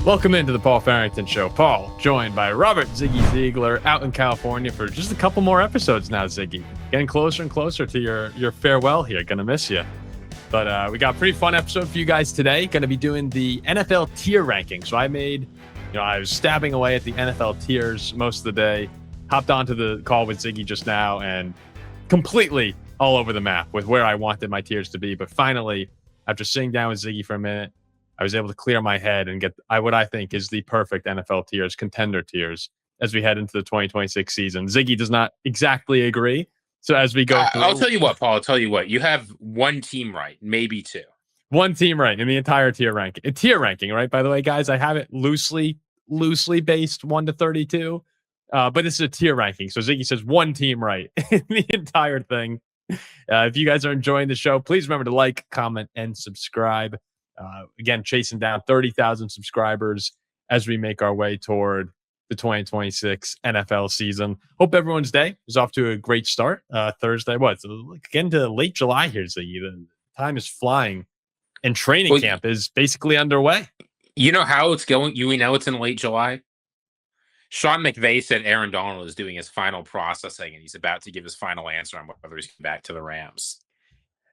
Welcome into the Paul Farrington Show. Paul, joined by Robert Ziggy Ziegler out in California for just a couple more episodes now, Ziggy. Getting closer and closer to your farewell here. Gonna miss you. But we got a pretty fun episode for you guys today. Gonna be doing the NFL tier ranking. So I was stabbing away at the NFL tiers most of the day. Hopped onto the call with Ziggy just now and completely all over the map with where I wanted my tiers to be. But finally, after sitting down with Ziggy for a minute, I was able to clear my head and get what I think is the perfect NFL tiers, contender tiers, as we head into the 2026 season. Ziggy does not exactly agree. So as we go through... I'll tell you what, Paul. I'll tell you what. You have one team right, maybe two. One team right in the entire tier ranking. Tier ranking, right? By the way, guys, I have it loosely based 1 to 32. But it's a tier ranking. So Ziggy says one team right in the entire thing. If you guys are enjoying the show, please remember to like, comment, and subscribe. Again, chasing down 30,000 subscribers as we make our way toward the 2026 NFL season. Hope everyone's day is off to a great start. Thursday, again to late July here, Ziggy. The time is flying, and training camp is basically underway. You know how it's going? You know it's in late July? Sean McVay said Aaron Donald is doing his final processing, and he's about to give his final answer on whether he's back to the Rams.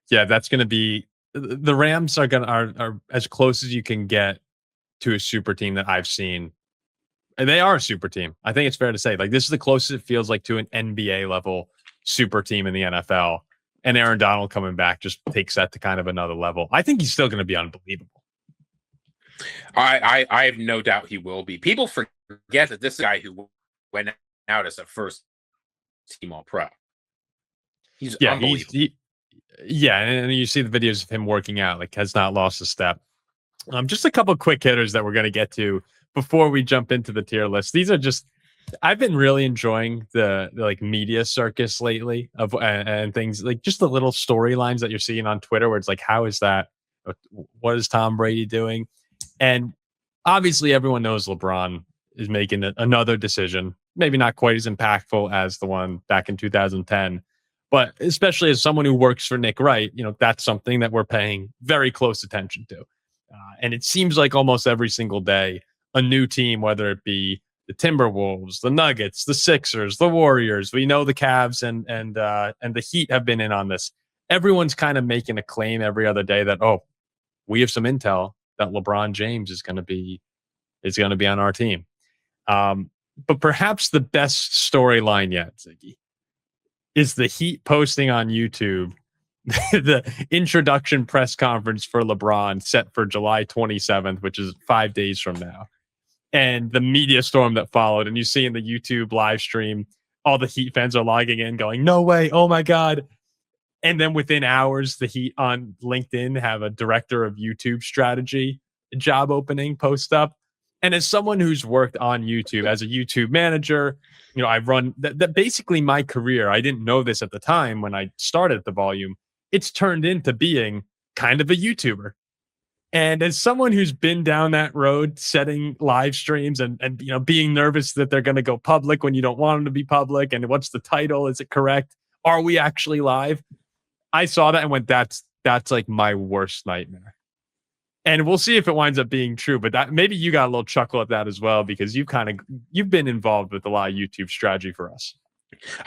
Yeah, that's going to be... The Rams are as close as you can get to a super team that I've seen. And they are a super team. I think it's fair to say, like, this is the closest it feels like to an NBA level super team in the NFL. And Aaron Donald coming back just takes that to kind of another level. I think he's still going to be unbelievable. I have no doubt he will be. People forget that this guy who went out as a first team All-Pro. He's unbelievable. Yeah, and you see the videos of him working out, like has not lost a step. Just a couple of quick hitters that we're going to get to before we jump into the tier list. These are just, I've been really enjoying the like media circus lately and things like just the little storylines that you're seeing on Twitter where it's like, how is that? What is Tom Brady doing? And obviously everyone knows LeBron is making another decision, maybe not quite as impactful as the one back in 2010. But especially as someone who works for Nick Wright, that's something that we're paying very close attention to. And it seems like almost every single day, a new team, whether it be the Timberwolves, the Nuggets, the Sixers, the Warriors, we know the Cavs and the Heat have been in on this. Everyone's kind of making a claim every other day that, we have some intel that LeBron James is going to be on our team. But perhaps the best storyline yet, Ziggy, is the Heat posting on YouTube the introduction press conference for LeBron set for July 27th, which is 5 days from now. And the media storm that followed. And you see in the YouTube live stream, all the Heat fans are logging in going, no way, oh my God. And then within hours, the Heat on LinkedIn have a director of YouTube strategy job opening post up. And as someone who's worked on YouTube as a YouTube manager, I've run that basically my career. I didn't know this at the time when I started at the Volume. It's turned into being kind of a YouTuber. And as someone who's been down that road, setting live streams and being nervous that they're going to go public when you don't want them to be public. And what's the title? Is it correct? Are we actually live? I saw that and went, that's like my worst nightmare. And we'll see if it winds up being true, but that maybe you got a little chuckle at that as well, because you've been involved with a lot of YouTube strategy for us.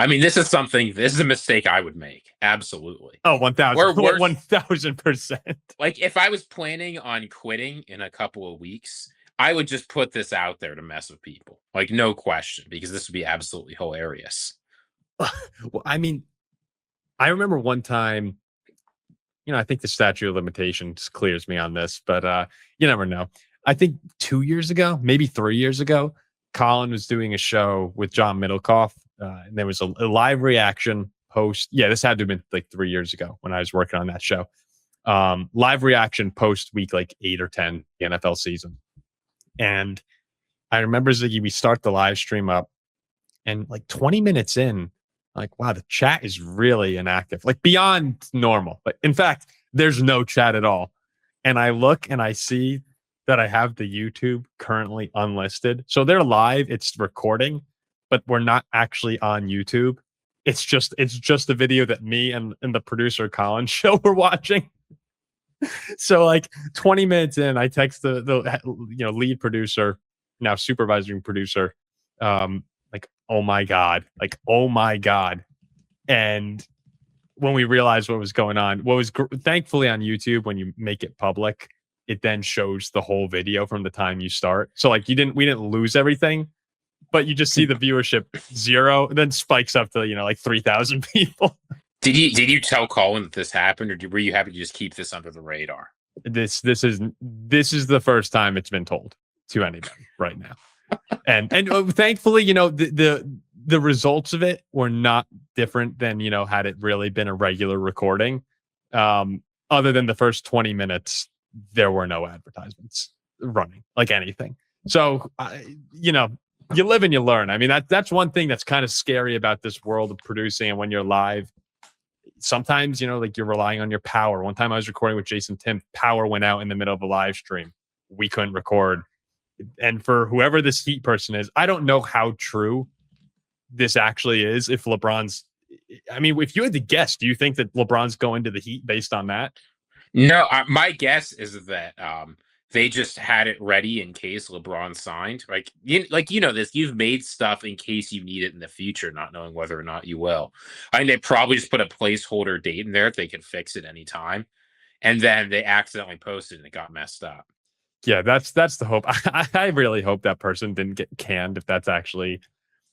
I mean, this is a mistake I would make. Absolutely. Oh, 1,000%. Like if I was planning on quitting in a couple of weeks, I would just put this out there to mess with people. Like no question, because this would be absolutely hilarious. Well, I mean, I remember one time, I think the statute of limitations clears me on this, but you never know. I think 2 years ago, maybe 3 years ago, Colin was doing a show with John Middlecoff, and there was a live reaction post. Yeah, this had to have been like 3 years ago when I was working on that show. Live reaction post week like 8 or 10, the NFL season. And I remember, Ziggy, we start the live stream up, and like 20 minutes in, like, wow, the chat is really inactive, like beyond normal. But in fact, there's no chat at all. And I look and I see that I have the YouTube currently unlisted. So they're live, it's recording, but we're not actually on YouTube. It's just a video that me and the producer Colin show we're watching. So like 20 minutes in, I text the lead producer, now supervising producer, like, oh my God, and when we realized what was going on, thankfully on YouTube, when you make it public, it then shows the whole video from the time you start. So like we didn't lose everything, but you just see the viewership 0, then spikes up to like 3,000 people. Did you tell Colin that this happened, or were you happy to just keep this under the radar? This is the first time it's been told to anybody right now, and thankfully, the results of it were not different than had it really been a regular recording. Other than the first 20 minutes, there were no advertisements running, like anything. So you live and you learn. I mean, that's one thing that's kind of scary about this world of producing, and when you're live. Sometimes, like you're relying on your power. One time I was recording with Jason Tim, power went out in the middle of a live stream. We couldn't record. And for whoever this Heat person is, I don't know how true this actually is. If you had to guess, do you think that LeBron's going to the Heat based on that? No, my guess is that they just had it ready in case LeBron signed. Like this, you've made stuff in case you need it in the future, not knowing whether or not you will. I mean, they probably just put a placeholder date in there if they can fix it anytime. And then they accidentally posted and it got messed up. Yeah, that's the hope. I really hope that person didn't get canned if that's actually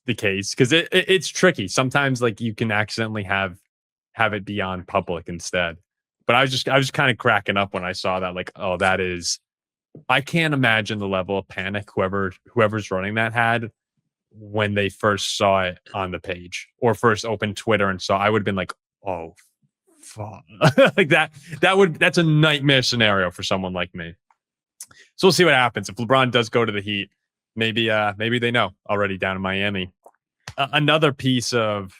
the case, because it's tricky. Sometimes like you can accidentally have it be on public instead. But I was just kind of cracking up when I saw that, like, oh, that is. I can't imagine the level of panic whoever's running that had when they first saw it on the page or first opened Twitter and saw. I would have been like, oh, fuck. Like that's a nightmare scenario for someone like me. So we'll see what happens. If LeBron does go to the Heat, maybe they know already down in Miami. Another piece of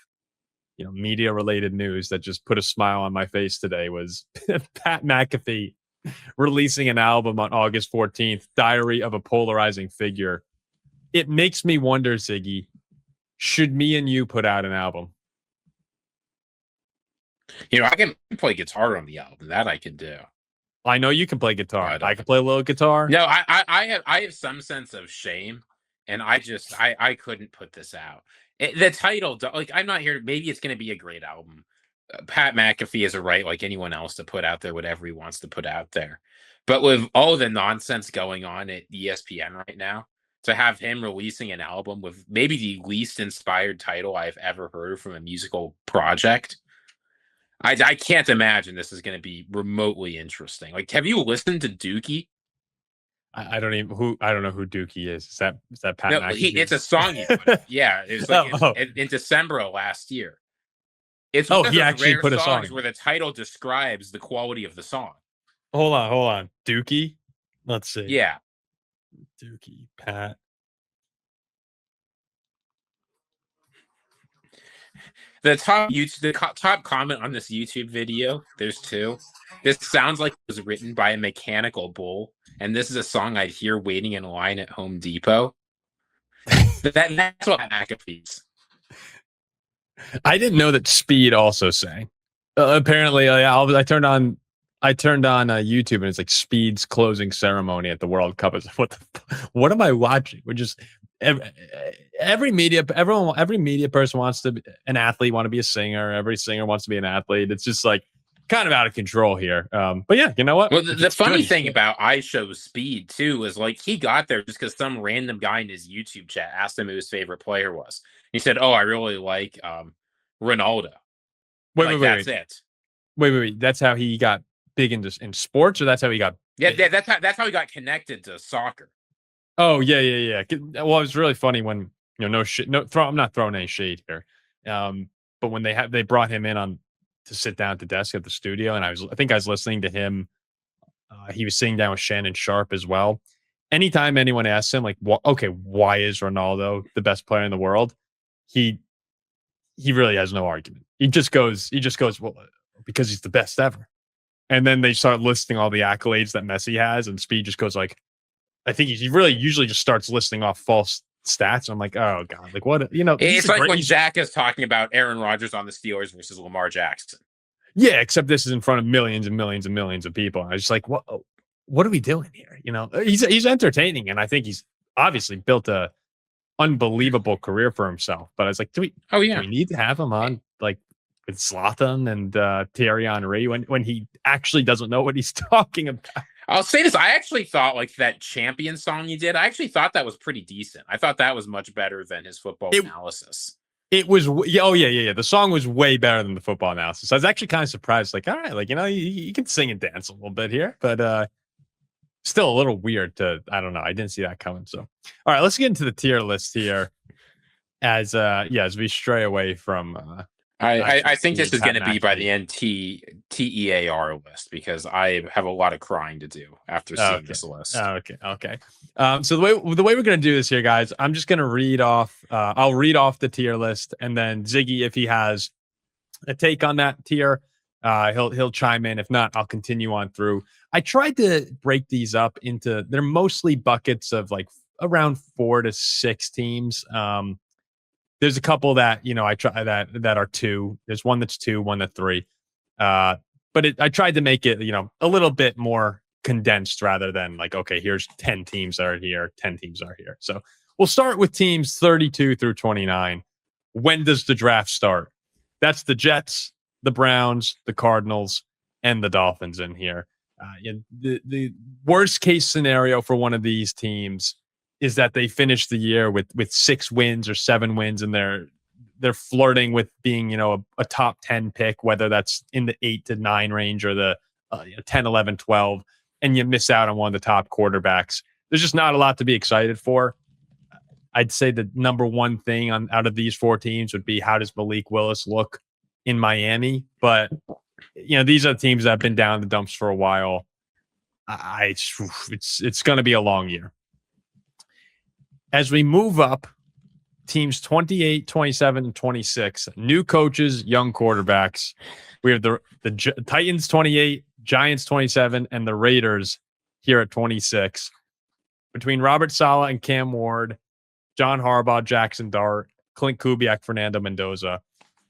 media related news that just put a smile on my face today was Pat McAfee releasing an album on August 14th, Diary of a Polarizing Figure. It makes me wonder, Ziggy, should me and you put out an album? I can play guitar on the album. That I can do. I know you can play guitar. I can play a little guitar. No, I have some sense of shame, and I couldn't put this out. The title, like, I'm not here. Maybe it's going to be a great album. Pat McAfee has a right, like anyone else, to put out there whatever he wants to put out there. But with all the nonsense going on at ESPN right now, to have him releasing an album with maybe the least inspired title I've ever heard from a musical project, I can't imagine this is going to be remotely interesting. Like, have you listened to Dookie? I don't know who Dookie is. Is that Pat McAfee? It's a song. Yeah, it was like in December of last year. It's he actually put a song where the title describes the quality of the song. Hold on. Dookie? Let's see. Yeah. Dookie, Pat. The top comment on this YouTube video, there's 2. This sounds like it was written by a mechanical bull, and this is a song I'd hear waiting in line at Home Depot. That's what McAfee's. I didn't know that Speed also sang. Apparently, I turned on YouTube and it's like Speed's closing ceremony at the World Cup. It's like, what am I watching? We're just every media person wants to be an athlete, want to be a singer. Every singer wants to be an athlete. It's just like kind of out of control here. But yeah, you know what? Well, the funny thing about iShow's Speed too is like he got there just because some random guy in his YouTube chat asked him who his favorite player was. He said, "Oh, I really like Ronaldo." Wait. That's it. Wait. That's how he got big in sports, or that's how he got? Yeah, that's how he got connected to soccer. Oh yeah. Well, it was really funny when I'm not throwing any shade here, but when they brought him in to sit down at the desk at the studio, and I think I was listening to him. He was sitting down with Shannon Sharp as well. Anytime anyone asks him like, why is Ronaldo the best player in the world? He really has no argument. He just goes, well, because he's the best ever. And then they start listing all the accolades that Messi has, and Speed just goes like, I think he really usually just starts listing off false stats. I'm like, oh god, like what? It's like when Jack is talking about Aaron Rodgers on the Steelers versus Lamar Jackson. Yeah, except this is in front of millions and millions and millions of people. I was just like, what are we doing here? You know, he's entertaining, and I think he's obviously built a unbelievable career for himself. But I was like, do we need to have him on like with Zlatan and Thierry Henry when he actually doesn't know what he's talking about? I'll say this. I actually thought like that champion song you did, I actually thought that was pretty decent. I thought that was much better than his football analysis. It was, yeah. The song was way better than the football analysis. I was actually kind of surprised. Like, all right, like, you know, you can sing and dance a little bit here, but still a little weird to, I don't know. I didn't see that coming. So, all right, let's get into the tier list here as we stray away from. I think this is going to be by the end TEAR list because I have a lot of crying to do after seeing this list. Okay. So the way we're going to do this here, guys, I'm just going to read off. I'll read off the tier list, and then Ziggy, if he has a take on that tier, he'll chime in. If not, I'll continue on through. I tried to break these up into. They're mostly buckets of like around 4 to 6 teams. There's a couple that, you know, I try that are 2. There's one that's 2, one that's 3. But I tried to make it, you know, a little bit more condensed rather than like, okay, here's 10 teams that are here, 10 teams are here. So we'll start with teams 32 through 29. When does the draft start? That's the Jets, the Browns, the Cardinals, and the Dolphins in here. The worst case scenario for one of these teams is that they finish the year with 6 wins or 7 wins, and they're flirting with being, you know, a top 10 pick, whether that's in the 8 to 9 range or the 10, 11, 12, and you miss out on one of the top quarterbacks. There's just not a lot to be excited for. I'd say the number one thing out of these 4 teams would be, how does Malik Willis look in Miami? But, you know, these are teams that have been down in the dumps for a while. It's going to be a long year. As we move up, teams 28, 27, and 26, new coaches, young quarterbacks. We have the Titans 28, Giants 27, and the Raiders here at 26. Between Robert Saleh and Cam Ward, John Harbaugh, Jackson Dart, Clint Kubiak, Fernando Mendoza,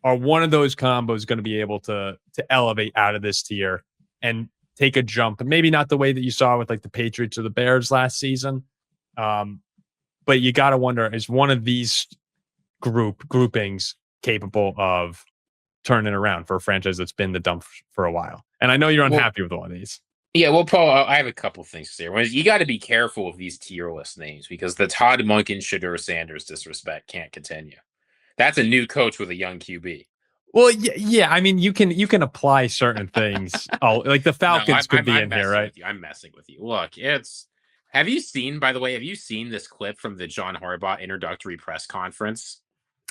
are one of those combos going to be able to elevate out of this tier and take a jump? Maybe not the way that you saw with like the Patriots or the Bears last season. But you got to wonder, is one of these groupings capable of turning around for a franchise that's been the dump for a while? And I know you're unhappy with one of these. Yeah, well, Paul, I have a couple things here. You got to be careful of these tier list names because the Todd Monken, Shadur Sanders disrespect can't continue. That's a new coach with a young QB. Well, yeah. I mean, you can apply certain things. Like the Falcons could be in here, right? I'm messing with you. Look, have you seen this clip from the John Harbaugh introductory press conference?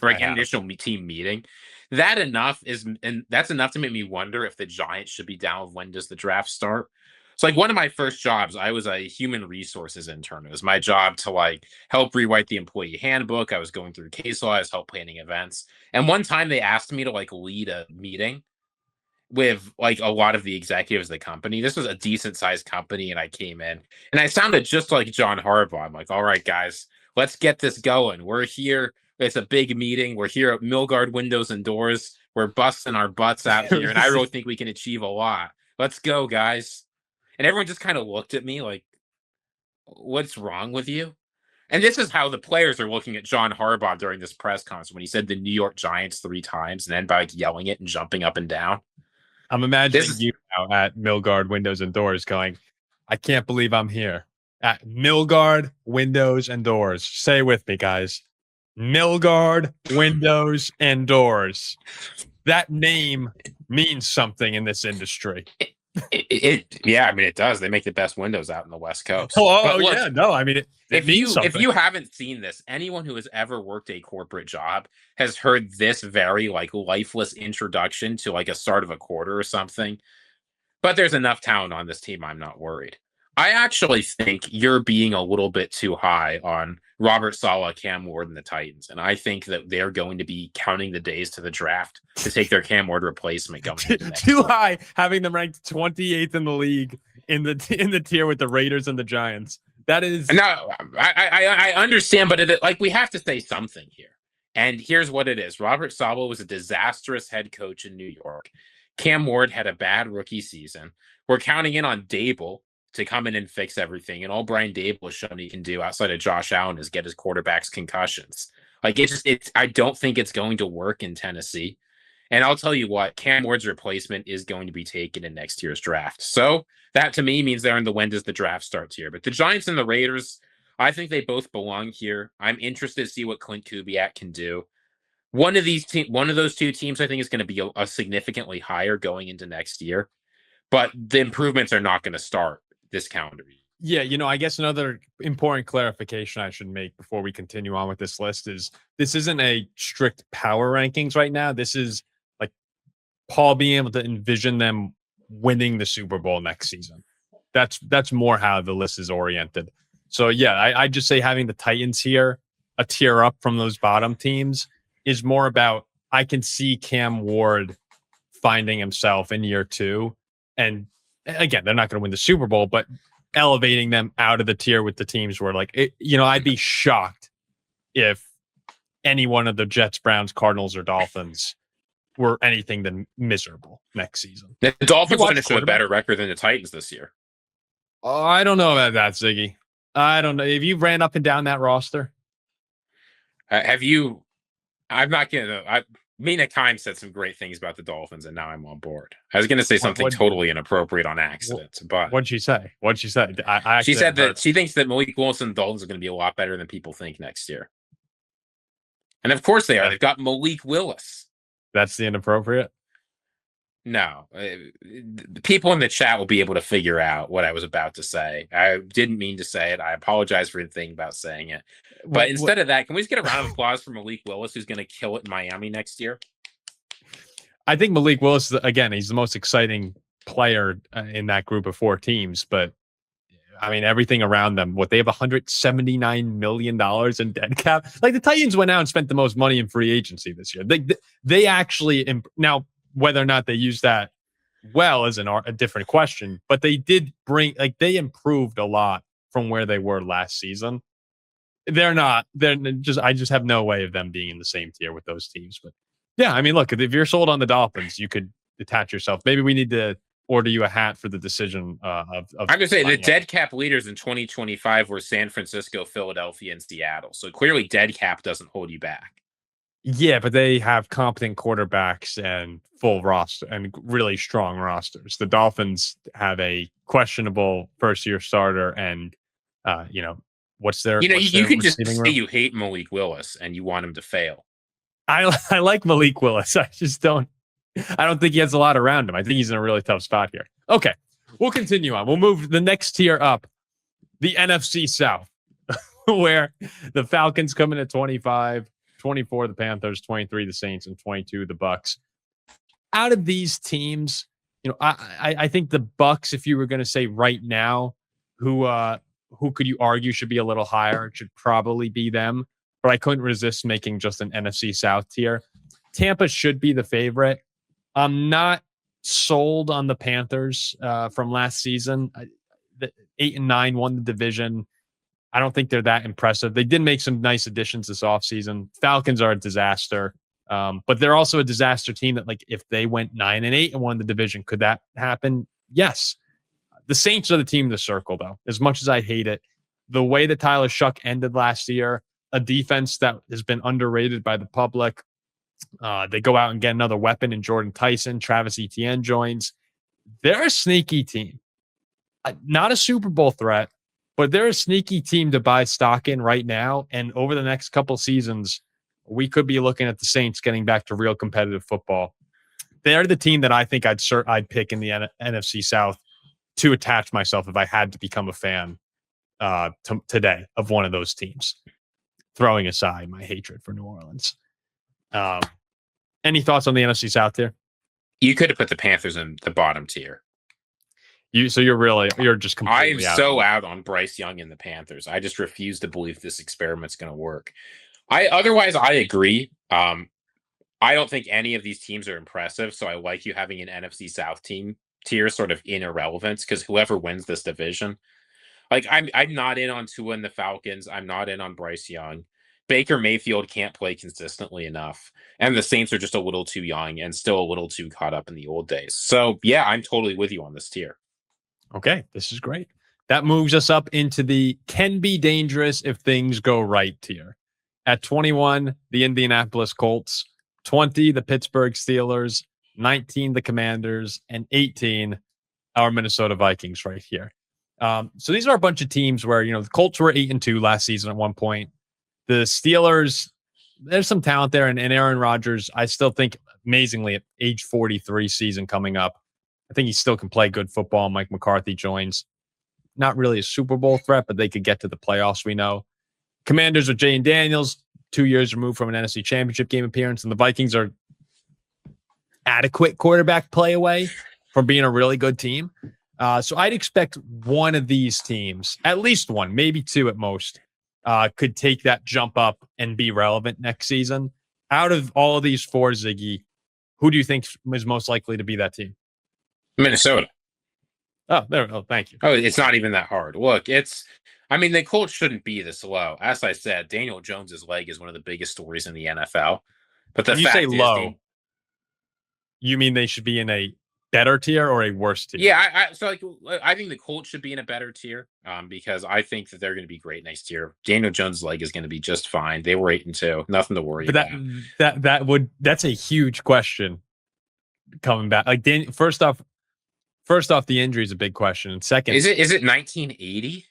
Or like initial team meeting? That's enough to make me wonder if the Giants should be down with when does the draft start. So like one of my first jobs, I was a human resources intern. It was my job to like help rewrite the employee handbook. I was going through case law, I was help planning events. And one time they asked me to like lead a meeting with like a lot of the executives of the company. This was a decent sized company, and I came in and I sounded just like John Harbaugh. I'm like, all right, guys, let's get this going. We're here. It's a big meeting. We're here at Milgard Windows and Doors. We're busting our butts out here, and I really think we can achieve a lot. Let's go, guys. And everyone just kind of looked at me like, what's wrong with you? And this is how the players are looking at John Harbaugh during this press conference when he said the New York Giants 3 times and then by like yelling it and jumping up and down. I'm imagining you now at Milgard Windows and Doors going, I can't believe I'm here. At Milgard Windows and Doors. Say it with me, guys. Milgard Windows and Doors. That name means something in this industry. Yeah, I mean it does. They make the best windows out in the West Coast. Yeah, no, I mean it means something. If you haven't seen this, anyone who has ever worked a corporate job has heard this very like lifeless introduction to like a start of a quarter or something. But there's enough talent on this team. I'm not worried. I actually think you're being a little bit too high on Robert Saleh, Cam Ward, and the Titans. And I think that they're going to be counting the days to the draft to take their Cam Ward replacement going into next too high, having them ranked 28th in the league in the tier with the Raiders and the Giants. That is no, I understand, but like we have to say something here. And here's what it is. Robert Saleh was a disastrous head coach in New York. Cam Ward had a bad rookie season. We're counting in on Dable to come in and fix everything. And all Brian Dable has shown he can do outside of Josh Allen is get his quarterbacks concussions. Like I don't think it's going to work in Tennessee. And I'll tell you what, Cam Ward's replacement is going to be taken in next year's draft. So that to me means they're in the when does the draft start tier. But the Giants and the Raiders, I think they both belong here. I'm interested to see what Clint Kubiak can do. One of those two teams, I think, is going to be a significantly higher going into next year. But the improvements are not going to start this calendar year. Yeah, I guess another important clarification I should make before we continue on with this list is this isn't a strict power rankings right now. This is like Paul being able to envision them winning the Super Bowl next season. That's more how the list is oriented. So yeah, I just say having the Titans here, a tier up from those bottom teams, is more about I can see Cam Ward finding himself in year 2. And again, they're not going to win the Super Bowl, but elevating them out of the tier with the teams where I'd be shocked if any one of the Jets, Browns, Cardinals, or Dolphins were anything than miserable next season. The Dolphins finished with a better record than the Titans this year. Oh, I don't know about that, Ziggy. I don't know. Have you ran up and down that roster? Have you? I'm not going to. Mina Kimes said some great things about the Dolphins, and now I'm on board. I was going to say something totally inappropriate on accident, but what'd she say? She said that she thinks that Malik Willis and the Dolphins are going to be a lot better than people think next year. And of course they are. They've got Malik Willis. That's the inappropriate? No. People in the chat will be able to figure out what I was about to say. I didn't mean to say it. I apologize for thinking about saying it. But instead of that, can we just get a round of applause for Malik Willis, who's going to kill it in Miami next year? I think Malik Willis, again, he's the most exciting player in that group of 4 teams. But, I mean, everything around them, they have $179 million in dead cap. Like, the Titans went out and spent the most money in free agency this year. They actually, now, whether or not they use that well is a different question. But they did they improved a lot from where they were last season. I just have no way of them being in the same tier with those teams. But yeah, I mean, look, if you're sold on the Dolphins, you could detach yourself. Maybe we need to order you a hat for the decision of I'm going to say the dead cap leaders in 2025 were San Francisco, Philadelphia, and Seattle. So clearly dead cap doesn't hold you back. Yeah, but they have competent quarterbacks and full roster and really strong rosters. The Dolphins have a questionable first-year starter and, what's their you can just say you hate Malik Willis and you want him to fail. I like Malik Willis. I don't think he has a lot around him. I think he's in a really tough spot here. Okay, we'll continue on. We'll move the next tier up, the NFC South, where the Falcons come in at 25, 24 the Panthers, 23 the Saints, and 22 the Bucks. Out of these teams, I think the Bucks, if you were going to say right now, who could you argue should be a little higher? It should probably be them, but I couldn't resist making just an NFC South tier. Tampa should be the favorite. I'm not sold on the Panthers from last season. 8-9 won the division. I don't think they're that impressive. They did make some nice additions this offseason. Falcons are a disaster, but they're also a disaster team that, if they went 9-8 and won the division, could that happen? Yes. The Saints are the team to circle, though. As much as I hate it, the way that Tyler Shuck ended last year, a defense that has been underrated by the public. They go out and get another weapon in Jordan Tyson. Travis Etienne joins. They're a sneaky team. Not a Super Bowl threat, but they're a sneaky team to buy stock in right now. And over the next couple seasons, we could be looking at the Saints getting back to real competitive football. They're the team that I think I'd pick in the NFC South to attach myself if I had to become a fan today of one of those teams, throwing aside my hatred for New Orleans. Any thoughts on the NFC South tier? You could have put the Panthers in the bottom tier. You're just completely out on Bryce Young and the Panthers. I just refuse to believe this experiment's going to work. Otherwise, I agree. I don't think any of these teams are impressive, so I like you having an NFC South team tier sort of in irrelevance because whoever wins this division, I'm not in on Tua and the Falcons. I'm not in on Bryce Young. Baker Mayfield can't play consistently enough, and the Saints are just a little too young and still a little too caught up in the old days. So yeah, I'm totally with you on this tier. Okay, this is great. That moves us up into the can be dangerous if things go right tier. At 21, the Indianapolis Colts, 20, the Pittsburgh Steelers, 19, the Commanders, and 18, our Minnesota Vikings right here. So these are a bunch of teams where, the Colts were 8-2 last season at one point. The Steelers, there's some talent there, and Aaron Rodgers, I still think amazingly at age 43 season coming up, I think he still can play good football. Mike McCarthy joins. Not really a Super Bowl threat, but they could get to the playoffs, we know. Commanders with Jay and Daniels, 2 years removed from an NFC Championship game appearance, and the Vikings are adequate quarterback play away from being a really good team. So I'd expect one of these teams, at least one, maybe two at most, could take that jump up and be relevant next season. Out of all of these four, Ziggy, who do you think is most likely to be that team? Minnesota. Oh, there. Oh, thank you. Oh, it's not even that hard. Look, the Colts shouldn't be this low. As I said, Daniel Jones's leg is one of the biggest stories in the NFL. But when you say low, you mean they should be in a better tier or a worse tier? Yeah, I think the Colts should be in a better tier because I think that they're going to be great next year. Daniel Jones' leg is going to be just fine. They were 8-2, nothing to worry about. That's a huge question coming back. Like first off, the injury is a big question. And second, is it 1980?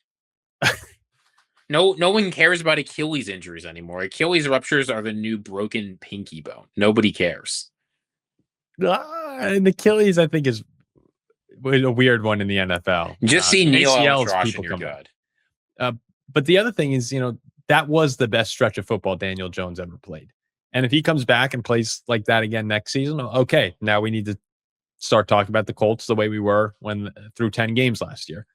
No one cares about Achilles injuries anymore. Achilles ruptures are the new broken pinky bone. Nobody cares. And Achilles, I think, is a weird one in the NFL. Just see Neil ACLs, Allen's and you're good. But the other thing is, that was the best stretch of football Daniel Jones ever played. And if he comes back and plays like that again next season, okay, now we need to start talking about the Colts the way we were through 10 games last year.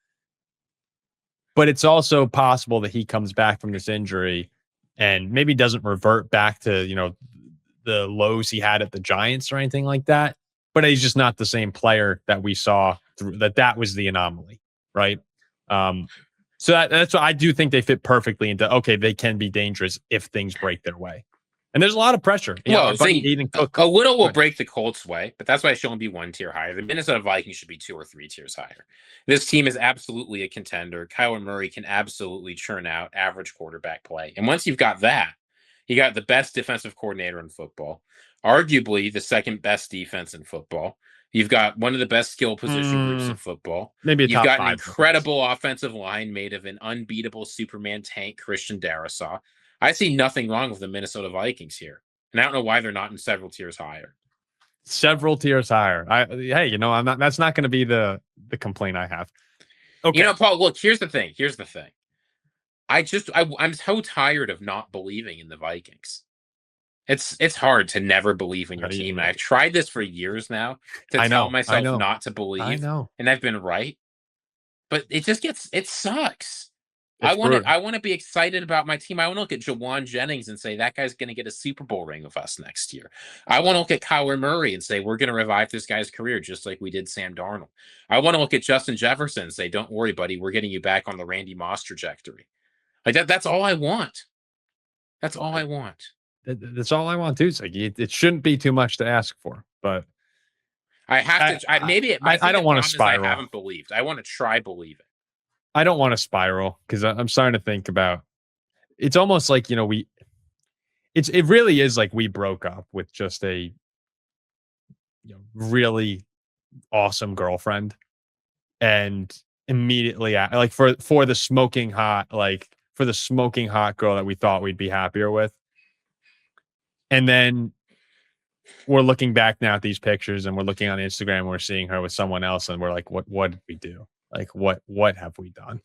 But it's also possible that he comes back from this injury and maybe doesn't revert back to, the lows he had at the Giants or anything like that. But he's just not the same player that we saw that was the anomaly, right? So that's why I do think they fit perfectly into, okay, they can be dangerous if things break their way. And there's a lot of pressure. A little will break the Colts' way, but that's why it should only be one tier higher. The Minnesota Vikings should be 2 or 3 tiers higher. This team is absolutely a contender. Kyler Murray can absolutely churn out average quarterback play. And once you've got that, you got the best defensive coordinator in football, arguably the second best defense in football. You've got one of the best skill position groups in football. Maybe you've got an incredible offensive line made of an unbeatable Superman tank, Christian Darrisaw. I see nothing wrong with the Minnesota Vikings here. And I don't know why they're not in several tiers higher. Several tiers higher. I'm not. That's not going to be the complaint I have. Okay. Paul, look, here's the thing. I'm so tired of not believing in the Vikings. It's hard to never believe in your team. I've tried this for years now to tell myself not to believe. I know. And I've been right. But it sucks. I want to be excited about my team. I want to look at Jawan Jennings and say that guy's going to get a Super Bowl ring with us next year. I want to look at Kyler Murray and say we're going to revive this guy's career just like we did Sam Darnold. I want to look at Justin Jefferson and say, don't worry, buddy, we're getting you back on the Randy Moss trajectory. Like that's all I want. That's all I want. That's all I want too. It's like it shouldn't be too much to ask for, but I have to. I don't want to spiral. I haven't believed. I want to try believing. I don't want to spiral because I'm starting to think about. It's almost like it really is like we broke up with just a really awesome girlfriend, and immediately like for the smoking hot girl that we thought we'd be happier with. And then we're looking back now at these pictures and we're looking on Instagram and we're seeing her with someone else and we're like, what did we do? Like, what have we done?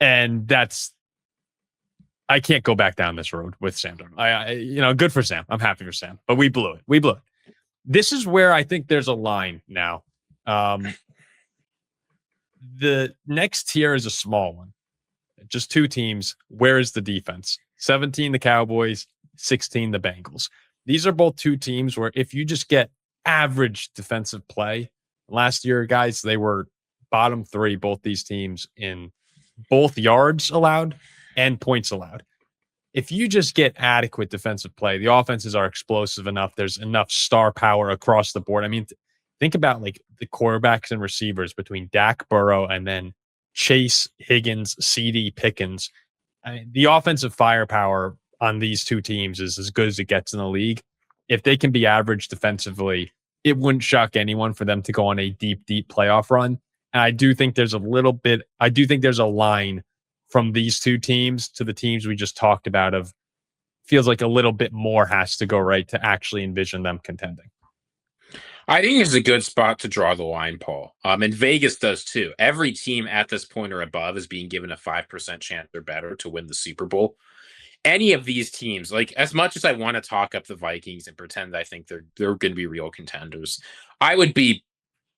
And I can't go back down this road with Sam Darnold. Good for Sam. I'm happy for Sam, but we blew it. This is where I think there's a line now. The next tier is a small one. Just 2 teams. Where is the defense? 17, the Cowboys, 16, the Bengals. These are both 2 teams where if you just get average defensive play, last year, guys, they were bottom 3, both these teams, in both yards allowed and points allowed. if you just get adequate defensive play, the offenses are explosive enough. There's enough star power across the board. I mean, think about like the quarterbacks and receivers between Dak, Burrow, and then Chase, Higgins, CD, Pickens. I mean, the offensive firepower on these two teams is as good as it gets in the league. If they can be average defensively, it wouldn't shock anyone for them to go on a deep, deep playoff run. And I do think there's a line from these two teams to the teams we just talked about of feels like a little bit more has to go right to actually envision them contending. I think it's a good spot to draw the line, Paul. And Vegas does too. Every team at this point or above is being given a 5% chance or better to win the Super Bowl. Any of these teams, like as much as I want to talk up the Vikings and pretend I think they're going to be real contenders, I would be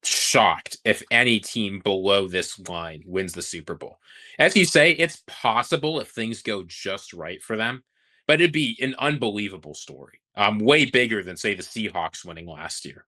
shocked if any team below this line wins the Super Bowl. As you say, it's possible if things go just right for them, but it'd be an unbelievable story. Way bigger than, say, the Seahawks winning last year.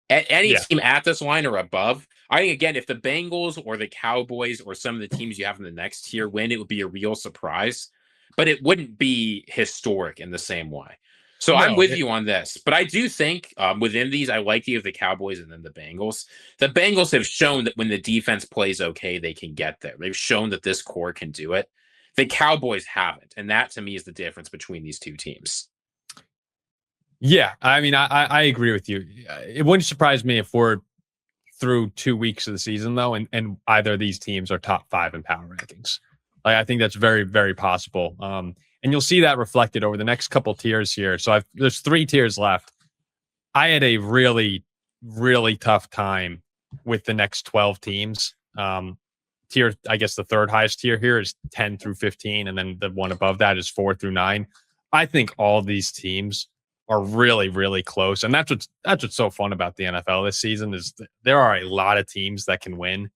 Any team at this line or above, I think, again, if the Bengals or the Cowboys or some of the teams you have in the next tier win, it would be a real surprise, but it wouldn't be historic in the same way. So I'm with you on this, but I do think within these, I like the Cowboys and then the Bengals. The Bengals have shown that when the defense plays okay, they can get there. They've shown that this core can do it. The Cowboys haven't, and that to me is the difference between these two teams. Yeah, I mean, I agree with you. It wouldn't surprise me if we're through 2 weeks of the season, though, and either of these teams are top 5 in power rankings. Like, I think that's very, very possible. And you'll see that reflected over the next couple tiers here. So there's 3 tiers left. I had a really, really tough time with the next 12 teams. Tier, I guess the third highest tier here is 10 through 15, and then the one above that is 4 through 9. I think all of these teams are really, really close, and that's what's so fun about the NFL this season is there are a lot of teams that can win,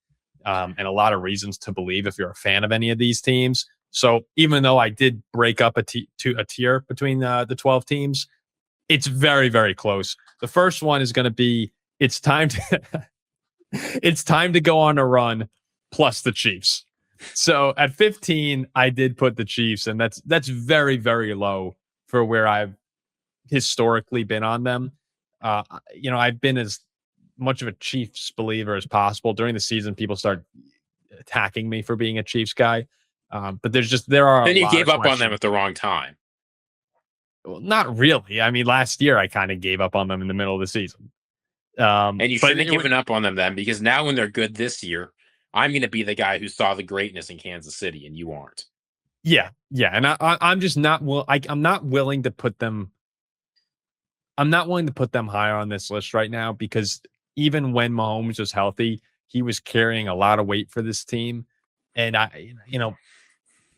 and a lot of reasons to believe if you're a fan of any of these teams. So even though I did break up a tier between the 12 teams, it's very, very close. The first one is going to be it's time to go on a run plus the Chiefs. So at 15, I did put the Chiefs, and that's very, very low for where I've historically been on them. I've been as much of a Chiefs believer as possible. During the season, people start attacking me for being a Chiefs guy. But there are. Then you gave up on them at the wrong time. Well, not really. I mean, last year I kind of gave up on them in the middle of the season. And you shouldn't have given up on them then, because now when they're good this year, I'm going to be the guy who saw the greatness in Kansas City, and you aren't. Yeah, and I'm just not. I'm not willing to put them. I'm not willing to put them higher on this list right now because even when Mahomes was healthy, he was carrying a lot of weight for this team, and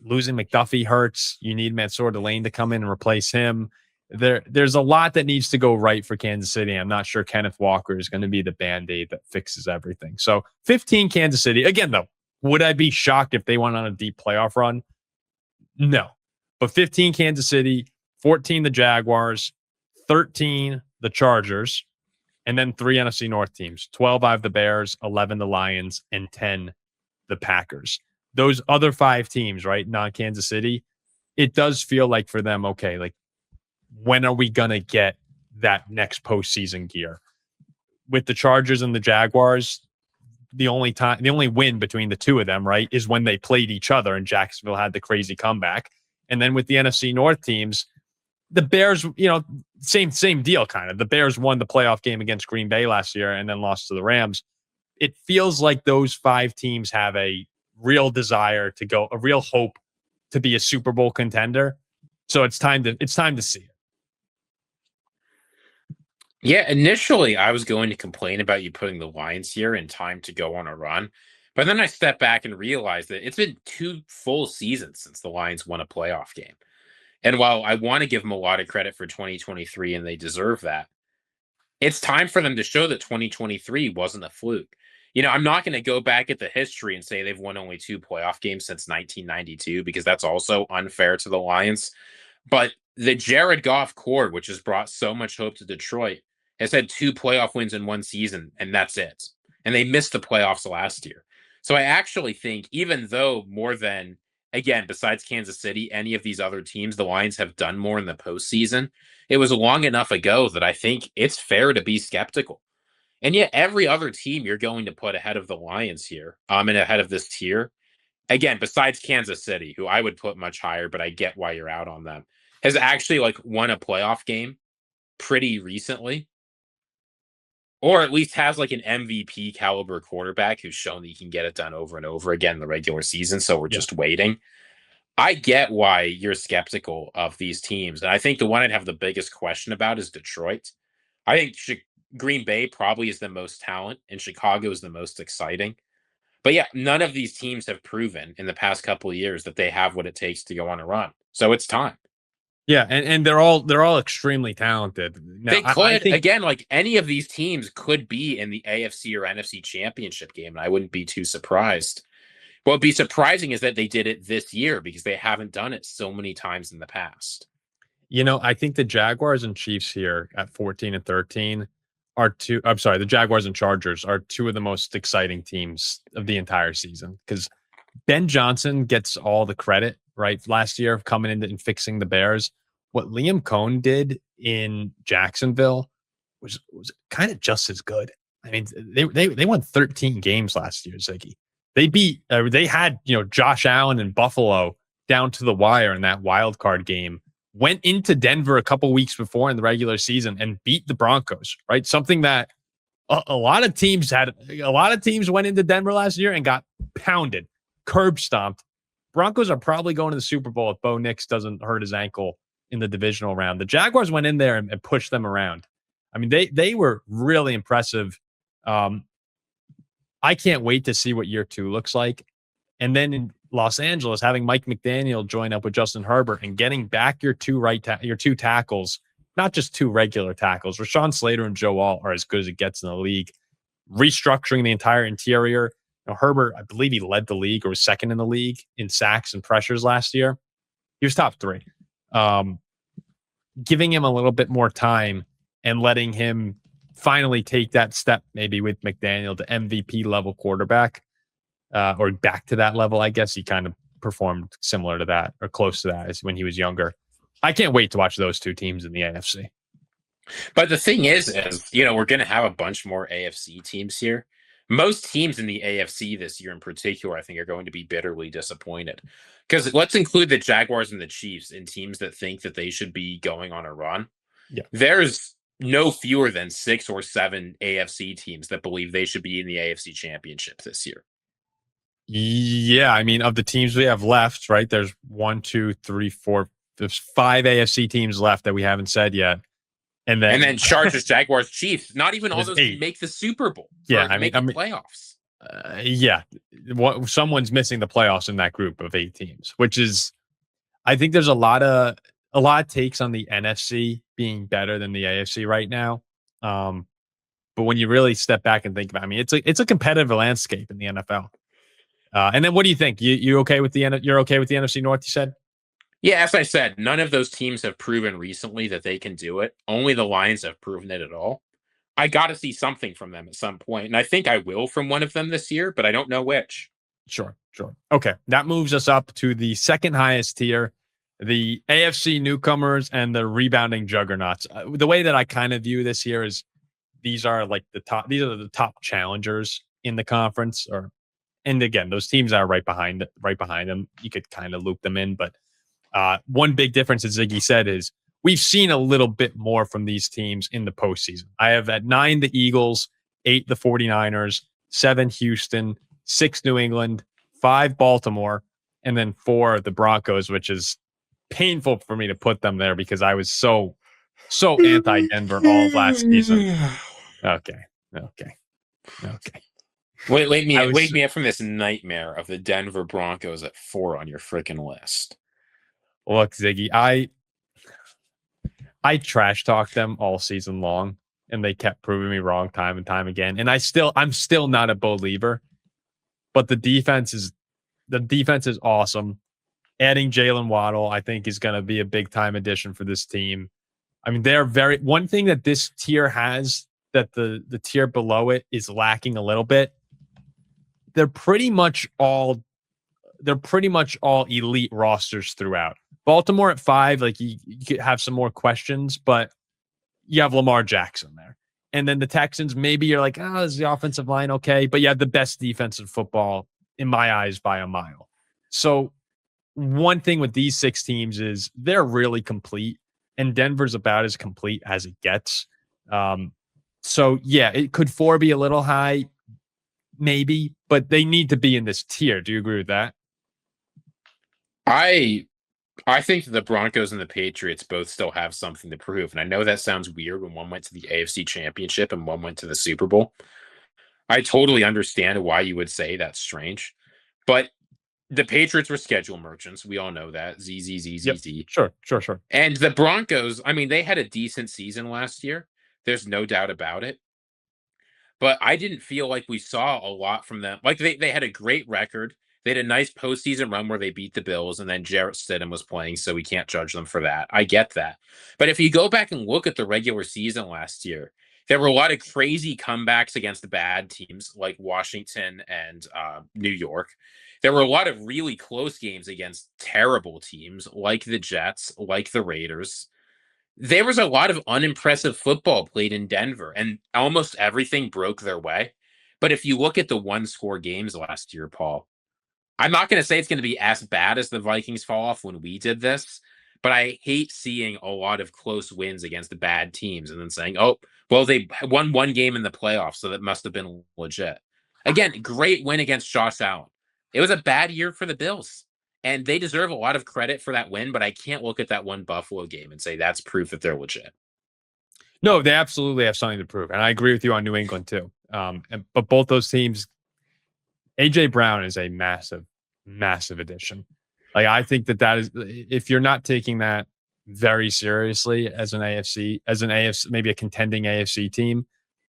losing McDuffie hurts. You need Mansour Delane to come in and replace him. There's a lot that needs to go right for Kansas City. I'm not sure Kenneth Walker is going to be the Band-Aid that fixes everything. So 15 Kansas City. Again, though, would I be shocked if they went on a deep playoff run? No. But 15 Kansas City, 14 the Jaguars, 13 the Chargers, and then 3 NFC North teams. 12 I have the Bears, 11 the Lions, and 10 the Packers. Those other 5 teams, right, non-Kansas City, it does feel like for them, okay, like when are we going to get that next postseason gear? With the Chargers and the Jaguars, the only win between the two of them, right, is when they played each other and Jacksonville had the crazy comeback. And then with the NFC North teams, the Bears, same deal kind of. The Bears won the playoff game against Green Bay last year and then lost to the Rams. It feels like those 5 teams have a real desire to go, a real hope to be a Super Bowl contender. So it's time to see it. Yeah, initially I was going to complain about you putting the Lions here in time to go on a run. But then I stepped back and realized that it's been 2 full seasons since the Lions won a playoff game. And while I want to give them a lot of credit for 2023, and they deserve that, it's time for them to show that 2023 wasn't a fluke. I'm not going to go back at the history and say they've won only 2 playoff games since 1992, because that's also unfair to the Lions. But the Jared Goff core, which has brought so much hope to Detroit, has had 2 playoff wins in one season, and that's it. And they missed the playoffs last year. So I actually think, even though more than again, besides Kansas City, any of these other teams, the Lions have done more in the postseason. It was long enough ago that I think it's fair to be skeptical. And yet every other team you're going to put ahead of the Lions here, and ahead of this tier, again, besides Kansas City, who I would put much higher, but I get why you're out on them, has actually like won a playoff game pretty recently, or at least has like an MVP caliber quarterback who's shown that he can get it done over and over again in the regular season. So we're just waiting. I get why you're skeptical of these teams. And I think the one I'd have the biggest question about is Detroit. I think Green Bay probably is the most talent, and Chicago is the most exciting. But yeah, none of these teams have proven in the past couple of years that they have what it takes to go on a run. So it's time. Yeah, and they're all extremely tailed. Now, They could, I think, again, like any of these teams could be in the AFC or NFC championship game, and I wouldn't be too surprised. What would be surprising is that they did it this year because they haven't done it so many times in the past. I think the Jaguars and Chiefs here at 14 and 13 the Jaguars and Chargers are two of the most exciting teams of the entire season because Ben Johnson gets all the credit, right? Last year of coming in and fixing the Bears. What Liam Cohn did in Jacksonville was kind of just as good. I mean, they won 13 games last year, Ziggy. They had Josh Allen and Buffalo down to the wire in that wild card game. Went into Denver a couple weeks before in the regular season and beat the Broncos, right? Something that a lot of teams went into Denver last year and got pounded, curb stomped. Broncos are probably going to the Super Bowl if Bo Nix doesn't hurt his ankle in the divisional round. The Jaguars went in there and pushed them around. I mean, they were really impressive. I can't wait to see what year 2 looks like. And then in Los Angeles, having Mike McDaniel join up with Justin Herbert and getting back your two tackles, not just 2 regular tackles. Rashawn Slater and Joe Alt are as good as it gets in the league. Restructuring the entire interior. Herbert, I believe he led the league or was second in the league in sacks and pressures last year. He was top 3. Giving him a little bit more time and letting him finally take that step, maybe with McDaniel, to MVP level quarterback, or back to that level. I guess he kind of performed similar to that or close to that as when he was younger. I can't wait to watch those two teams in the AFC. But the thing is we're going to have a bunch more AFC teams here. Most teams in the AFC this year in particular, I think, are going to be bitterly disappointed. Because let's include the Jaguars and the Chiefs in teams that think that they should be going on a run. Yeah. There's no fewer than 6 or 7 AFC teams that believe they should be in the AFC Championship this year. Yeah, I mean, of the teams we have left, right? There's 1, 2, 3, 4. There's 5 AFC teams left that we haven't said yet. And then Chargers, Jaguars, Chiefs. Not even all those 8. make the Super Bowl. Yeah, I mean, playoffs. Someone's missing the playoffs in that group of 8 teams, which is, I think there's a lot of takes on the NFC being better than the AFC right now. But when you really step back and think about it, I mean, it's a competitive landscape in the NFL. And then what do you think? You're okay with the NFC North, you said? Yeah, as I said, none of those teams have proven recently that they can do it. Only the Lions have proven it at all. I got to see something from them at some point, and I think I will from one of them this year, but I don't know which. Sure. Okay, that moves us up to the second highest tier, the AFC Newcomers and the Rebounding Juggernauts. The way that I kind of view this here is these are the top challengers in the conference, and again, those teams are right behind them. You could kind of loop them in, but one big difference, as Ziggy said, is we've seen a little bit more from these teams in the postseason. I have at 9 the Eagles, 8 the 49ers, 7 Houston, 6 New England, 5 Baltimore, and then 4 the Broncos, which is painful for me to put them there because I was so anti-Denver all of last season. Okay. Wake me up from this nightmare of the Denver Broncos at 4 on your freaking list. Look, Ziggy, I trash talked them all season long, and they kept proving me wrong time and time again. And I'm still not a believer, but the defense is awesome. Adding Jalen Waddle, I think, is going to be a big time addition for this team. I mean, one thing that this tier has that the tier below it is lacking a little bit. They're pretty much all they're pretty much all elite rosters throughout. Baltimore at 5, like you could have some more questions, but you have Lamar Jackson there. And then the Texans, maybe you're like, oh, is the offensive line okay? But you have the best defensive football in my eyes by a mile. So one thing with these 6 teams is they're really complete, and Denver's about as complete as it gets. So yeah, could 4 be a little high? Maybe, but they need to be in this tier. Do you agree with that? I think the Broncos and the Patriots both still have something to prove. And I know that sounds weird when one went to the AFC Championship and one went to the Super Bowl. I totally understand why you would say that's strange. But the Patriots were schedule merchants. We all know that. Z. Sure. And the Broncos, I mean, they had a decent season last year. There's no doubt about it. But I didn't feel like we saw a lot from them. Like they had a great record. They had a nice postseason run where they beat the Bills, and then Jarrett Stidham was playing, so we can't judge them for that. I get that. But if you go back and look at the regular season last year, there were a lot of crazy comebacks against the bad teams like Washington and New York. There were a lot of really close games against terrible teams like the Jets, like the Raiders. There was a lot of unimpressive football played in Denver, and almost everything broke their way. But if you look at the one-score games last year, Paul, I'm not going to say it's going to be as bad as the Vikings fall off when we did this, but I hate seeing a lot of close wins against the bad teams and then saying, oh, well, they won one game in the playoffs, so that must have been legit. Again, great win against Josh Allen. It was a bad year for the Bills, and they deserve a lot of credit for that win, but I can't look at that one Buffalo game and say that's proof that they're legit. No, they absolutely have something to prove, and I agree with you on New England too. But both those teams, AJ Brown is a massive addition. Like I think that is, if you're not taking that very seriously as an AFC, maybe a contending AFC team.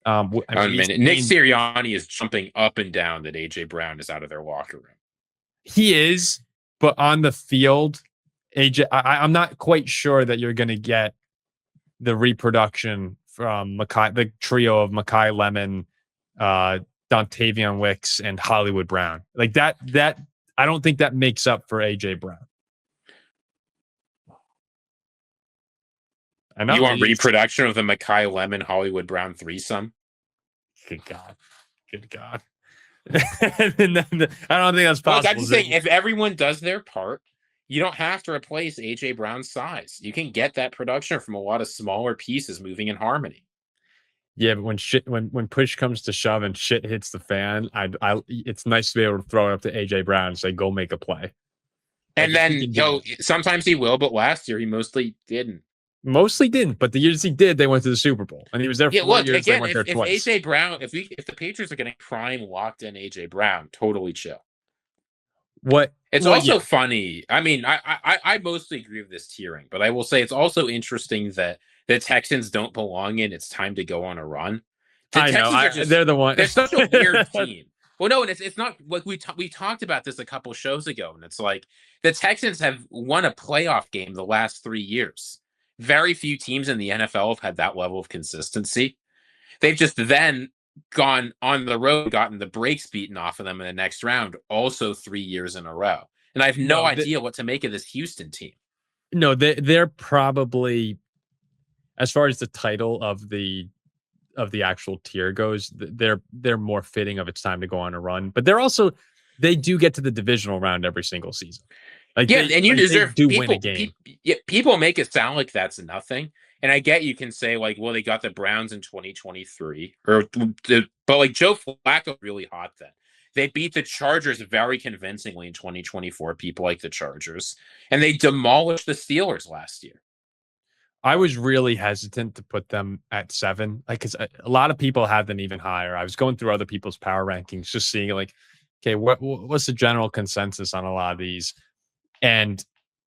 Nick Sirianni is jumping up and down that AJ Brown is out of their locker room. He is, but on the field, AJ, I'm not quite sure that you're going to get the reproduction from the trio of Mekhi Lemon, Dontavian Wicks, and Hollywood Brown. Like that I don't think that makes up for AJ Brown. I know. You want reproduction of the Mekhi Lemon Hollywood Brown threesome? Good God. I don't think that's possible. Look, I'm just saying, if everyone does their part, you don't have to replace AJ Brown's size. You can get that production from a lot of smaller pieces moving in harmony. Yeah, but when push comes to shove and shit hits the fan, it's nice to be able to throw it up to AJ Brown and say, "Go make a play." And then sometimes he will, but last year he mostly didn't. But the years he did, they went to the Super Bowl, and he was there for 4 years. Again, they went there twice. AJ Brown, if the Patriots are getting prime locked in AJ Brown, totally chill. It's also funny. I mean, I mostly agree with this tiering, but I will say it's also interesting that the Texans don't belong in It's Time to Go on a Run. They're the one. They're such a weird team. Well, no, and it's not like we talked about this a couple shows ago, and it's like the Texans have won a playoff game the last 3 years. Very few teams in the NFL have had that level of consistency. They've just then gone on the road, gotten the brakes beaten off of them in the next round, also 3 years in a row. And I have no idea what to make of this Houston team. No, they're probably, as far as the title of the actual tier goes, they're more fitting of It's Time to Go on a Run. But they do get to the divisional round every single season. And you deserve to win a game. People make it sound like that's nothing. And I get you can say, like, well, they got the Browns in 2023. But like Joe Flacco really hot then. They beat the Chargers very convincingly in 2024. People like the Chargers. And they demolished the Steelers last year. I was really hesitant to put them at 7, like, because a lot of people have them even higher. I was going through other people's power rankings, just seeing like, okay, what's the general consensus on a lot of these? And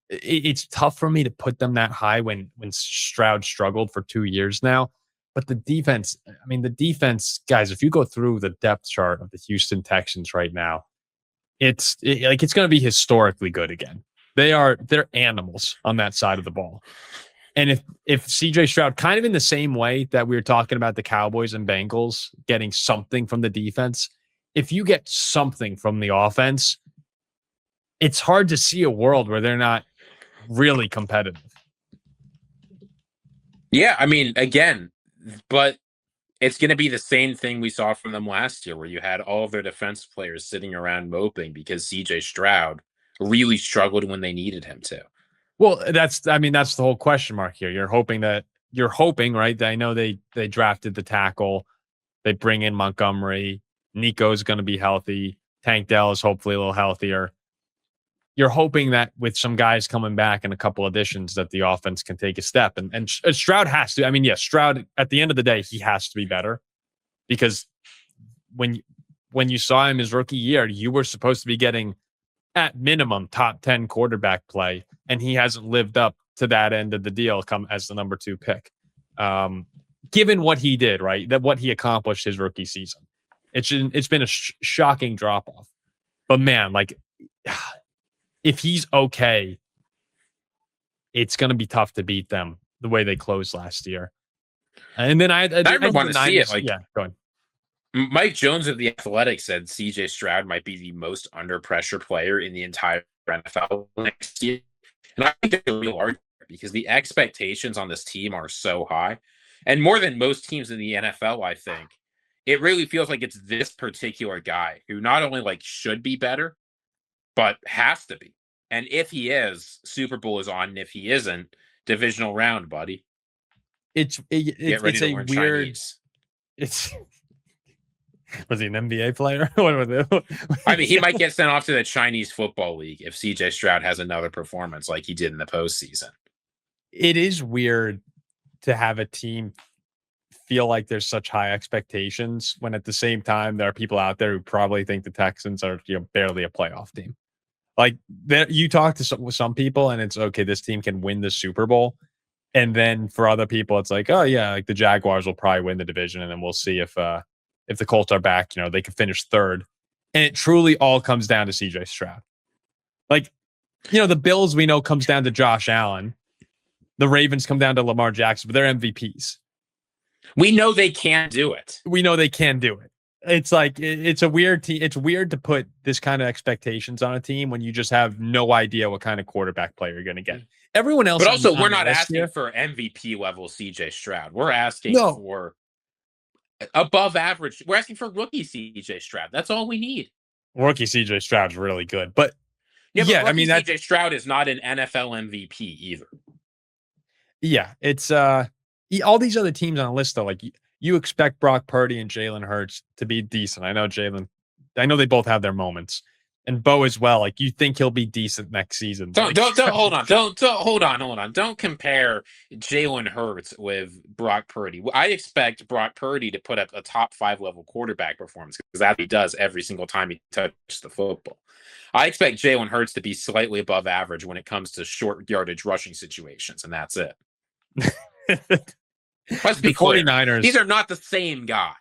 it's tough for me to put them that high when Stroud struggled for 2 years now. But the defense, guys, if you go through the depth chart of the Houston Texans right now, it's going to be historically good again. They're animals on that side of the ball. And if CJ Stroud, kind of in the same way that we were talking about the Cowboys and Bengals getting something from the defense, if you get something from the offense, it's hard to see a world where they're not really competitive. Yeah, I mean, again, but it's going to be the same thing we saw from them last year, where you had all of their defensive players sitting around moping because CJ Stroud really struggled when they needed him to. Well, that's the whole question mark here. You're hoping, right? I know they drafted the tackle. They bring in Montgomery. Nico's going to be healthy. Tank Dell is hopefully a little healthier. You're hoping that with some guys coming back and a couple additions that the offense can take a step. And Stroud has to. I mean, yes, Stroud, at the end of the day, he has to be better, because when you saw him his rookie year, you were supposed to be getting, at minimum, top 10 quarterback play, and he hasn't lived up to that end of the deal come as the number 2 pick. Given what he did, right, that what he accomplished his rookie season, it's been a shocking drop off. But man, like, if he's okay, it's going to be tough to beat them the way they closed last year. And then I want to see it. Like, yeah, go ahead. Mike Jones of The Athletic said CJ Stroud might be the most under pressure player in the entire NFL next year. And I think there's a real argument, because the expectations on this team are so high. And more than most teams in the NFL, I think, it really feels like it's this particular guy who not only like should be better, but has to be. And if he is, Super Bowl is on. And if he isn't, divisional round, buddy. It's a weird. Chinese. It's was he an NBA player? What was it? I mean, he might get sent off to the Chinese Football League if CJ Stroud has another performance like he did in the postseason. It is weird to have a team feel like there's such high expectations when at the same time there are people out there who probably think the Texans are, barely a playoff team. Like, you talk to some people and it's okay, this team can win the Super Bowl. And then for other people, it's like, oh yeah, like the Jaguars will probably win the division, and then we'll see if the Colts are back, they can finish third. And it truly all comes down to CJ Stroud. Like, the Bills, we know, comes down to Josh Allen. The Ravens come down to Lamar Jackson, but they're MVPs. We know they can do it. It's like, it's a weird team. It's weird to put this kind of expectations on a team when you just have no idea what kind of quarterback player you're going to get. Everyone else, but also we're not asking for MVP level CJ Stroud. We're asking for above average. We're asking for rookie CJ Stroud. That's all we need. Rookie CJ Stroud's really good, but I mean, CJ Stroud is not an NFL MVP either. Yeah, it's all these other teams on the list though. Like, you expect Brock Purdy and Jalen Hurts to be decent. I know they both have their moments, and Bo as well. Like, you think he'll be decent next season. Don't hold on. Don't compare Jalen Hurts with Brock Purdy. I expect Brock Purdy to put up a top 5 level quarterback performance, because that he does every single time he touches the football. I expect Jalen Hurts to be slightly above average when it comes to short yardage rushing situations, and that's it. Let's be clear. 49ers. These are not the same guy.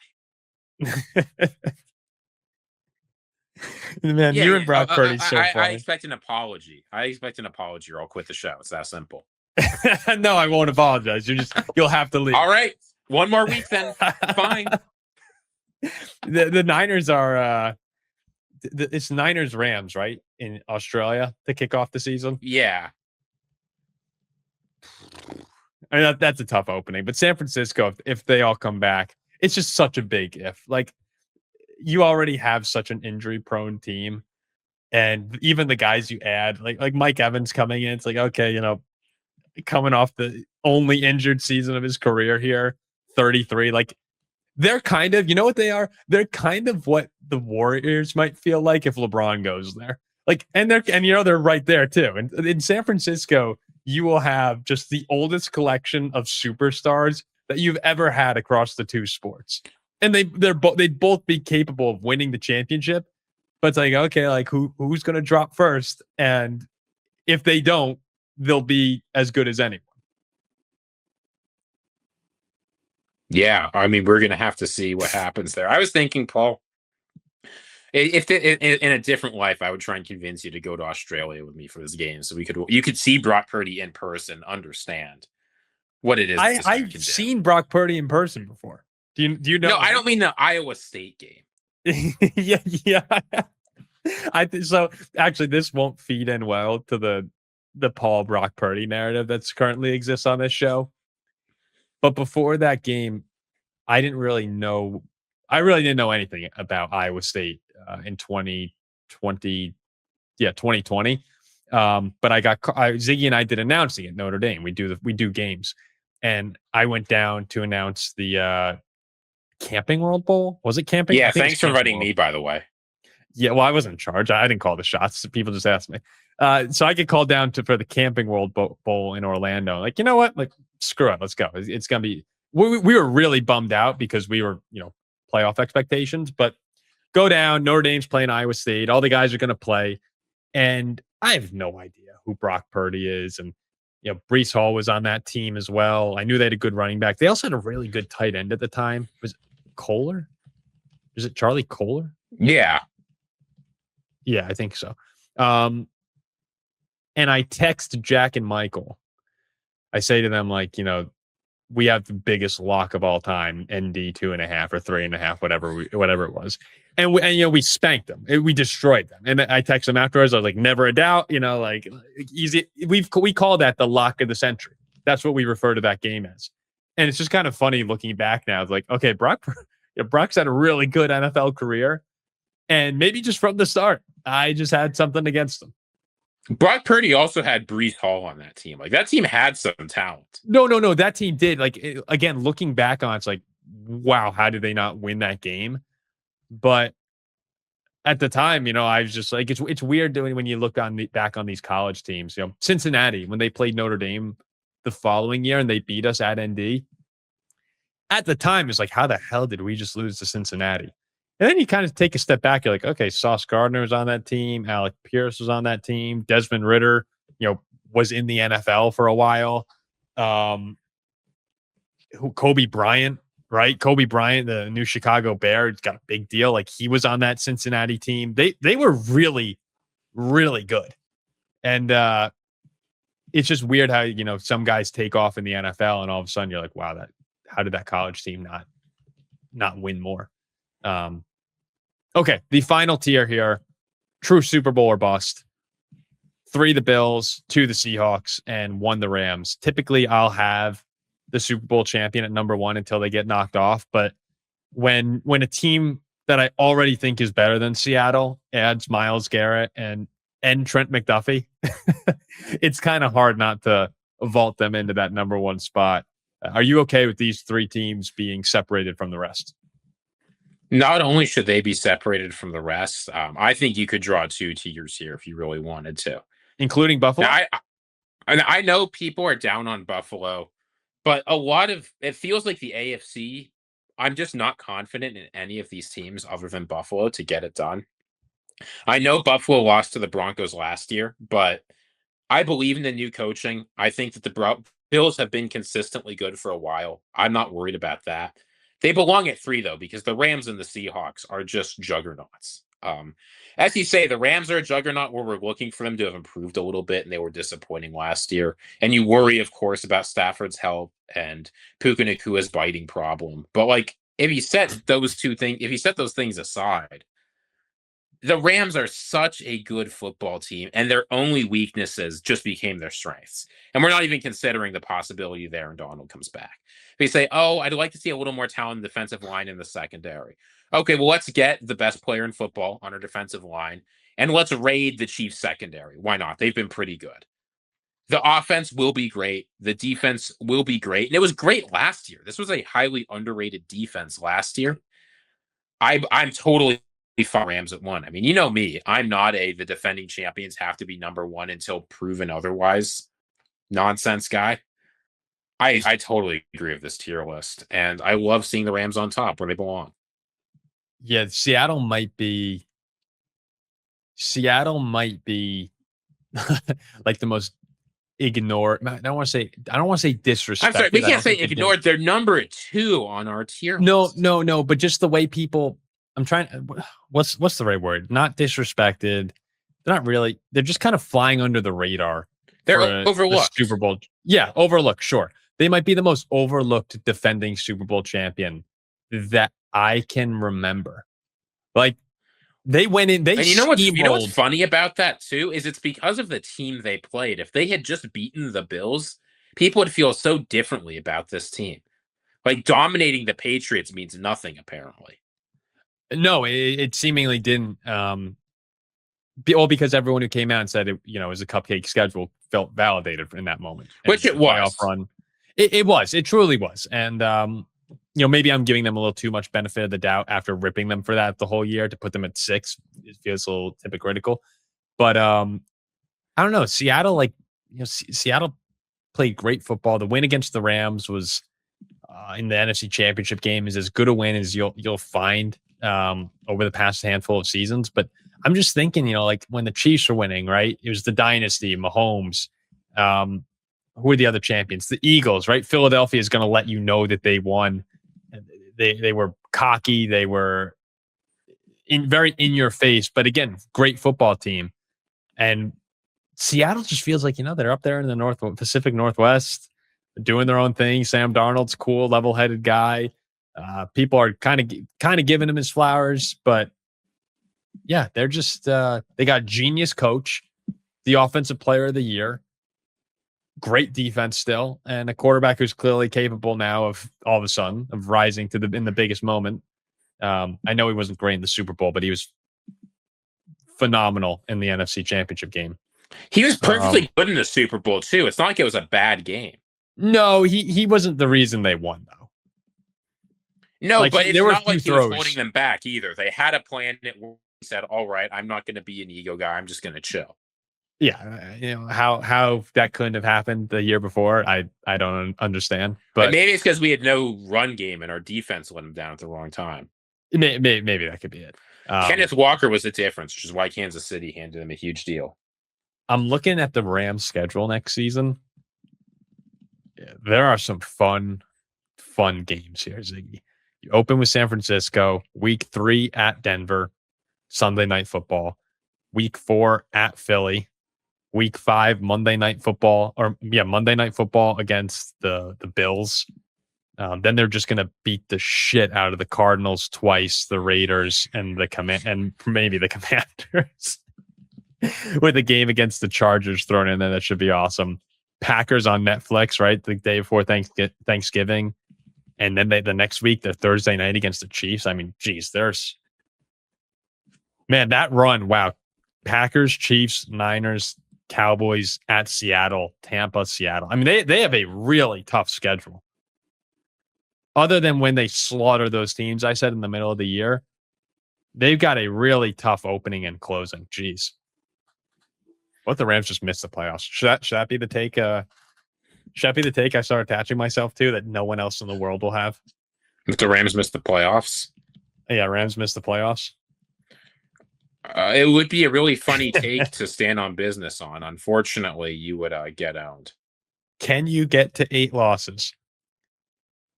Man, you and Brock Purdy so funny. I expect an apology. Or I'll quit the show. It's that simple. No, I won't apologize. You'll have to leave. All right. One more week then. Fine. The Niners are it's Niners Rams, right? In Australia to kick off the season. Yeah. I mean, that's a tough opening, but San Francisco, if they all come back, it's just such a big if. Like, you already have such an injury-prone team, and even the guys you add, like Mike Evans coming in, it's like, okay, coming off the only injured season of his career here, 33, like, they're kind of, what they are? They're kind of what the Warriors might feel like if LeBron goes there. Like, and they're right there too. And in San Francisco, you will have just the oldest collection of superstars that you've ever had across the two sports. And they'd both be capable of winning the championship. But it's like, okay, like who's going to drop first? And if they don't, they'll be as good as anyone. Yeah, I mean, we're going to have to see what happens there. I was thinking, Paul, if in a different life, I would try and convince you to go to Australia with me for this game, so you could see Brock Purdy in person, understand what it is. I've seen Brock Purdy in person before. Do you know? No, I don't mean the Iowa State game. Yeah. So actually, this won't feed in well to the Paul Brock Purdy narrative that's currently exists on this show. But before that game, I didn't really know. I really didn't know anything about Iowa State in 2020. Yeah, 2020. But Ziggy and I did announcing at Notre Dame. We do games, and I went down to announce the Camping World Bowl. Was it Camping? Yeah, I think thanks it's for Camping inviting World. me, by the way. Yeah, well, I wasn't in charge. I didn't call the shots. People just asked me. So I get called down for the Camping World Bowl in Orlando. Like, you know what? Like, screw it. Let's go. It's gonna be. We were really bummed out because we were, playoff expectations. But go down. Notre Dame's playing Iowa State. All the guys are gonna play, and I have no idea who Brock Purdy is. And Brees Hall was on that team as well. I knew they had a good running back. They also had a really good tight end at the time. Was it Kohler? Is it Charlie Kohler? Yeah. Yeah, I think so. And I text Jack and Michael. I say to them, like, we have the biggest lock of all time, ND 2.5 or 3.5, whatever it was. And we spanked them. We destroyed them. And I text them afterwards. I was like, never a doubt, like easy. We call that the lock of the century. That's what we refer to that game as. And it's just kind of funny looking back now. It's like, okay, Brock's had a really good NFL career. And maybe just from the start, I just had something against him. Brock Purdy also had Brees Hall on that team. Like, that team had some talent. No. That team did. Like, again, looking back on it, it's like, wow, how did they not win that game? But at the time, I was just like, it's weird doing when you look back on these college teams. Cincinnati, when they played Notre Dame the following year and they beat us at ND. At the time, it's like, how the hell did we just lose to Cincinnati? And then you kind of take a step back. You're like, okay, Sauce Gardner was on that team. Alec Pierce was on that team. Desmond Ridder, was in the NFL for a while. Kobe Bryant, right? Kobe Bryant, the new Chicago Bear, got a big deal. Like, he was on that Cincinnati team. They were really, really good. And it's just weird how, some guys take off in the NFL and all of a sudden you're like, wow, how did that college team not win more? Okay, the final tier here, true Super Bowl or bust. 3 the Bills, 2 the Seahawks, and 1 the Rams. Typically, I'll have the Super Bowl champion at number 1 until they get knocked off. But when a team that I already think is better than Seattle adds Myles Garrett and Trent McDuffie, it's kind of hard not to vault them into that number 1 spot. Are you okay with these 3 teams being separated from the rest? Not only should they be separated from the rest, I think you could draw 2 tiers here if you really wanted to. Including Buffalo? Now, I know people are down on Buffalo, but it feels like the AFC, I'm just not confident in any of these teams other than Buffalo to get it done. I know Buffalo lost to the Broncos last year, but I believe in the new coaching. I think that the Bills have been consistently good for a while. I'm not worried about that. They belong at 3, though, because the Rams and the Seahawks are just juggernauts. As you say, the Rams are a juggernaut where we're looking for them to have improved a little bit, and they were disappointing last year. And you worry, of course, about Stafford's health and Puka Nakua's biting problem. But, if you set those things aside, the Rams are such a good football team, and their only weaknesses just became their strengths. And we're not even considering the possibility there and Donald comes back. They say, oh, I'd like to see a little more talent in the defensive line in the secondary. Okay, well, let's get the best player in football on our defensive line, and let's raid the Chiefs secondary. Why not? They've been pretty good. The offense will be great. The defense will be great. And it was great last year. This was a highly underrated defense last year. I'm totally fine Rams at 1. I mean, you know me. I'm not the defending champions have to be number 1 until proven otherwise nonsense guy. I totally agree with this tier list, and I love seeing the Rams on top where they belong. Yeah, Seattle might be like the most ignored. I don't want to say disrespected. I'm sorry, we can't say ignored. They're number 2 on our tier list. No, but just the way people. I'm trying. What's the right word? Not disrespected. They're not really. They're just kind of flying under the radar. They're overlooked. Super Bowl. Yeah, overlooked. Sure, they might be the most overlooked defending Super Bowl champion that I can remember. Like, They went in. They And you know what's steamrolled. funny about that too is it's because of the team they played. If they had just beaten the Bills, people would feel so differently about this team. Like dominating the Patriots means nothing apparently. No, it seemingly didn't. All because everyone who came out and said it, you know, it was a cupcake schedule felt validated in that moment. Which it the playoff was. run. It was. It truly was. And you know, maybe I'm giving them a little too much benefit of the doubt after ripping them for that the whole year. To put them at 6, it feels a little hypocritical. But I don't know. Seattle, like, you know, Seattle played great football. The win against the Rams was in the NFC Championship game is as good a win as you'll find over the past handful of seasons. But I'm just thinking, you know, like when the Chiefs were winning, right? It was the dynasty, Mahomes. Who are the other champions? The Eagles, right? Philadelphia is going to let you know that they won. They were cocky. They were very in your face. But again, great football team. And Seattle just feels like, you know, they're up there in the Pacific Northwest, doing their own thing. Sam Darnold's cool, level-headed guy. People are kind of giving him his flowers, but yeah, they're just they got genius coach, the offensive player of the year, great defense still, and a quarterback who's clearly capable now of all of a sudden of rising to in the biggest moment. I know he wasn't great in the Super Bowl, but he was phenomenal in the NFC Championship game. He was perfectly good in the Super Bowl too. It's not like it was a bad game. No, he wasn't the reason they won though. No, like, but it's not like he was holding them back either. They had a plan. He said, "All right, I'm not going to be an ego guy. I'm just going to chill." Yeah, you know how that couldn't have happened the year before. I don't understand, but maybe it's because we had no run game and our defense let him down at the wrong time. Maybe that could be it. Kenneth Walker was the difference, which is why Kansas City handed him a huge deal. I'm looking at the Rams' schedule next season. Yeah, there are some fun games here, Ziggy. You open with San Francisco, week 3 at Denver, Sunday Night Football, week 4 at Philly, week 5 Monday Night Football against the Bills. Then they're just gonna beat the shit out of the Cardinals twice, the Raiders, and maybe the Commanders. With a game against the Chargers thrown in there, that should be awesome. Packers on Netflix, right? The day before Thanksgiving. And then the next week, they're Thursday night against the Chiefs. I mean, geez, that run. Wow. Packers, Chiefs, Niners, Cowboys at Seattle, Tampa, Seattle. I mean, they have a really tough schedule. Other than when they slaughter those teams, I said in the middle of the year, they've got a really tough opening and closing. Jeez. What the Rams just missed the playoffs. Should that be the take? Should that be the take I start attaching myself to that no one else in the world will have? If the Rams missed the playoffs? Yeah, Rams missed the playoffs. It would be a really funny take to stand on business on. Unfortunately, you would get owned. Can you get to 8 losses?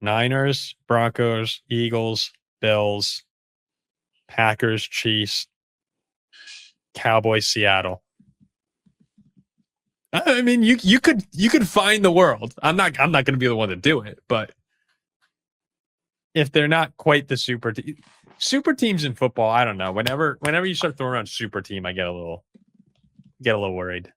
Niners, Broncos, Eagles, Bills, Packers, Chiefs, Cowboys, Seattle. I mean, you could find the world. I'm not going to be the one to do it, but if they're not quite the super teams in football, I don't know. Whenever you start throwing around super team, I get a little worried.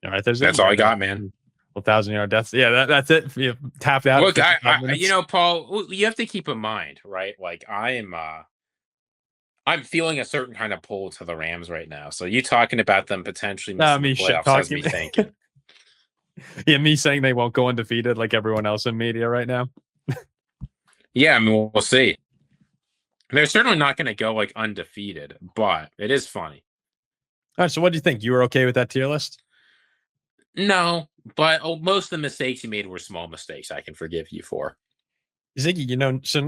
All right, that's all I got, man. 1,000-yard deaths. Yeah, that's it. You tapped out. Look, I Paul, you have to keep in mind, right? Like I'm feeling a certain kind of pull to the Rams right now. So you talking about them potentially missing the playoffs has me thinking. Yeah, me saying they won't go undefeated like everyone else in media right now. Yeah, I mean, we'll see. They're certainly not going to go like undefeated, but it is funny. All right, so what do you think? You were okay with that tier list? No, but most of the mistakes you made were small mistakes I can forgive you for. Ziggy, so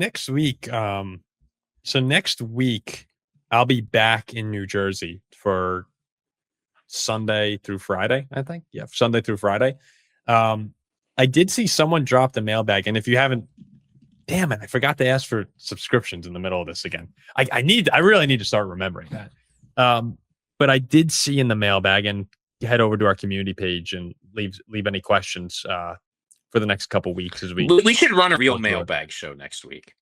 next week I'll be back in New Jersey for Sunday through Friday, I think. Yeah, Sunday through Friday. I did see someone drop the mailbag, and if you haven't, damn it, I forgot to ask for subscriptions in the middle of this again. I really need to start remembering that. But I did see in the mailbag, and head over to our community page and leave any questions for the next couple weeks as we should run a real mailbag show next week.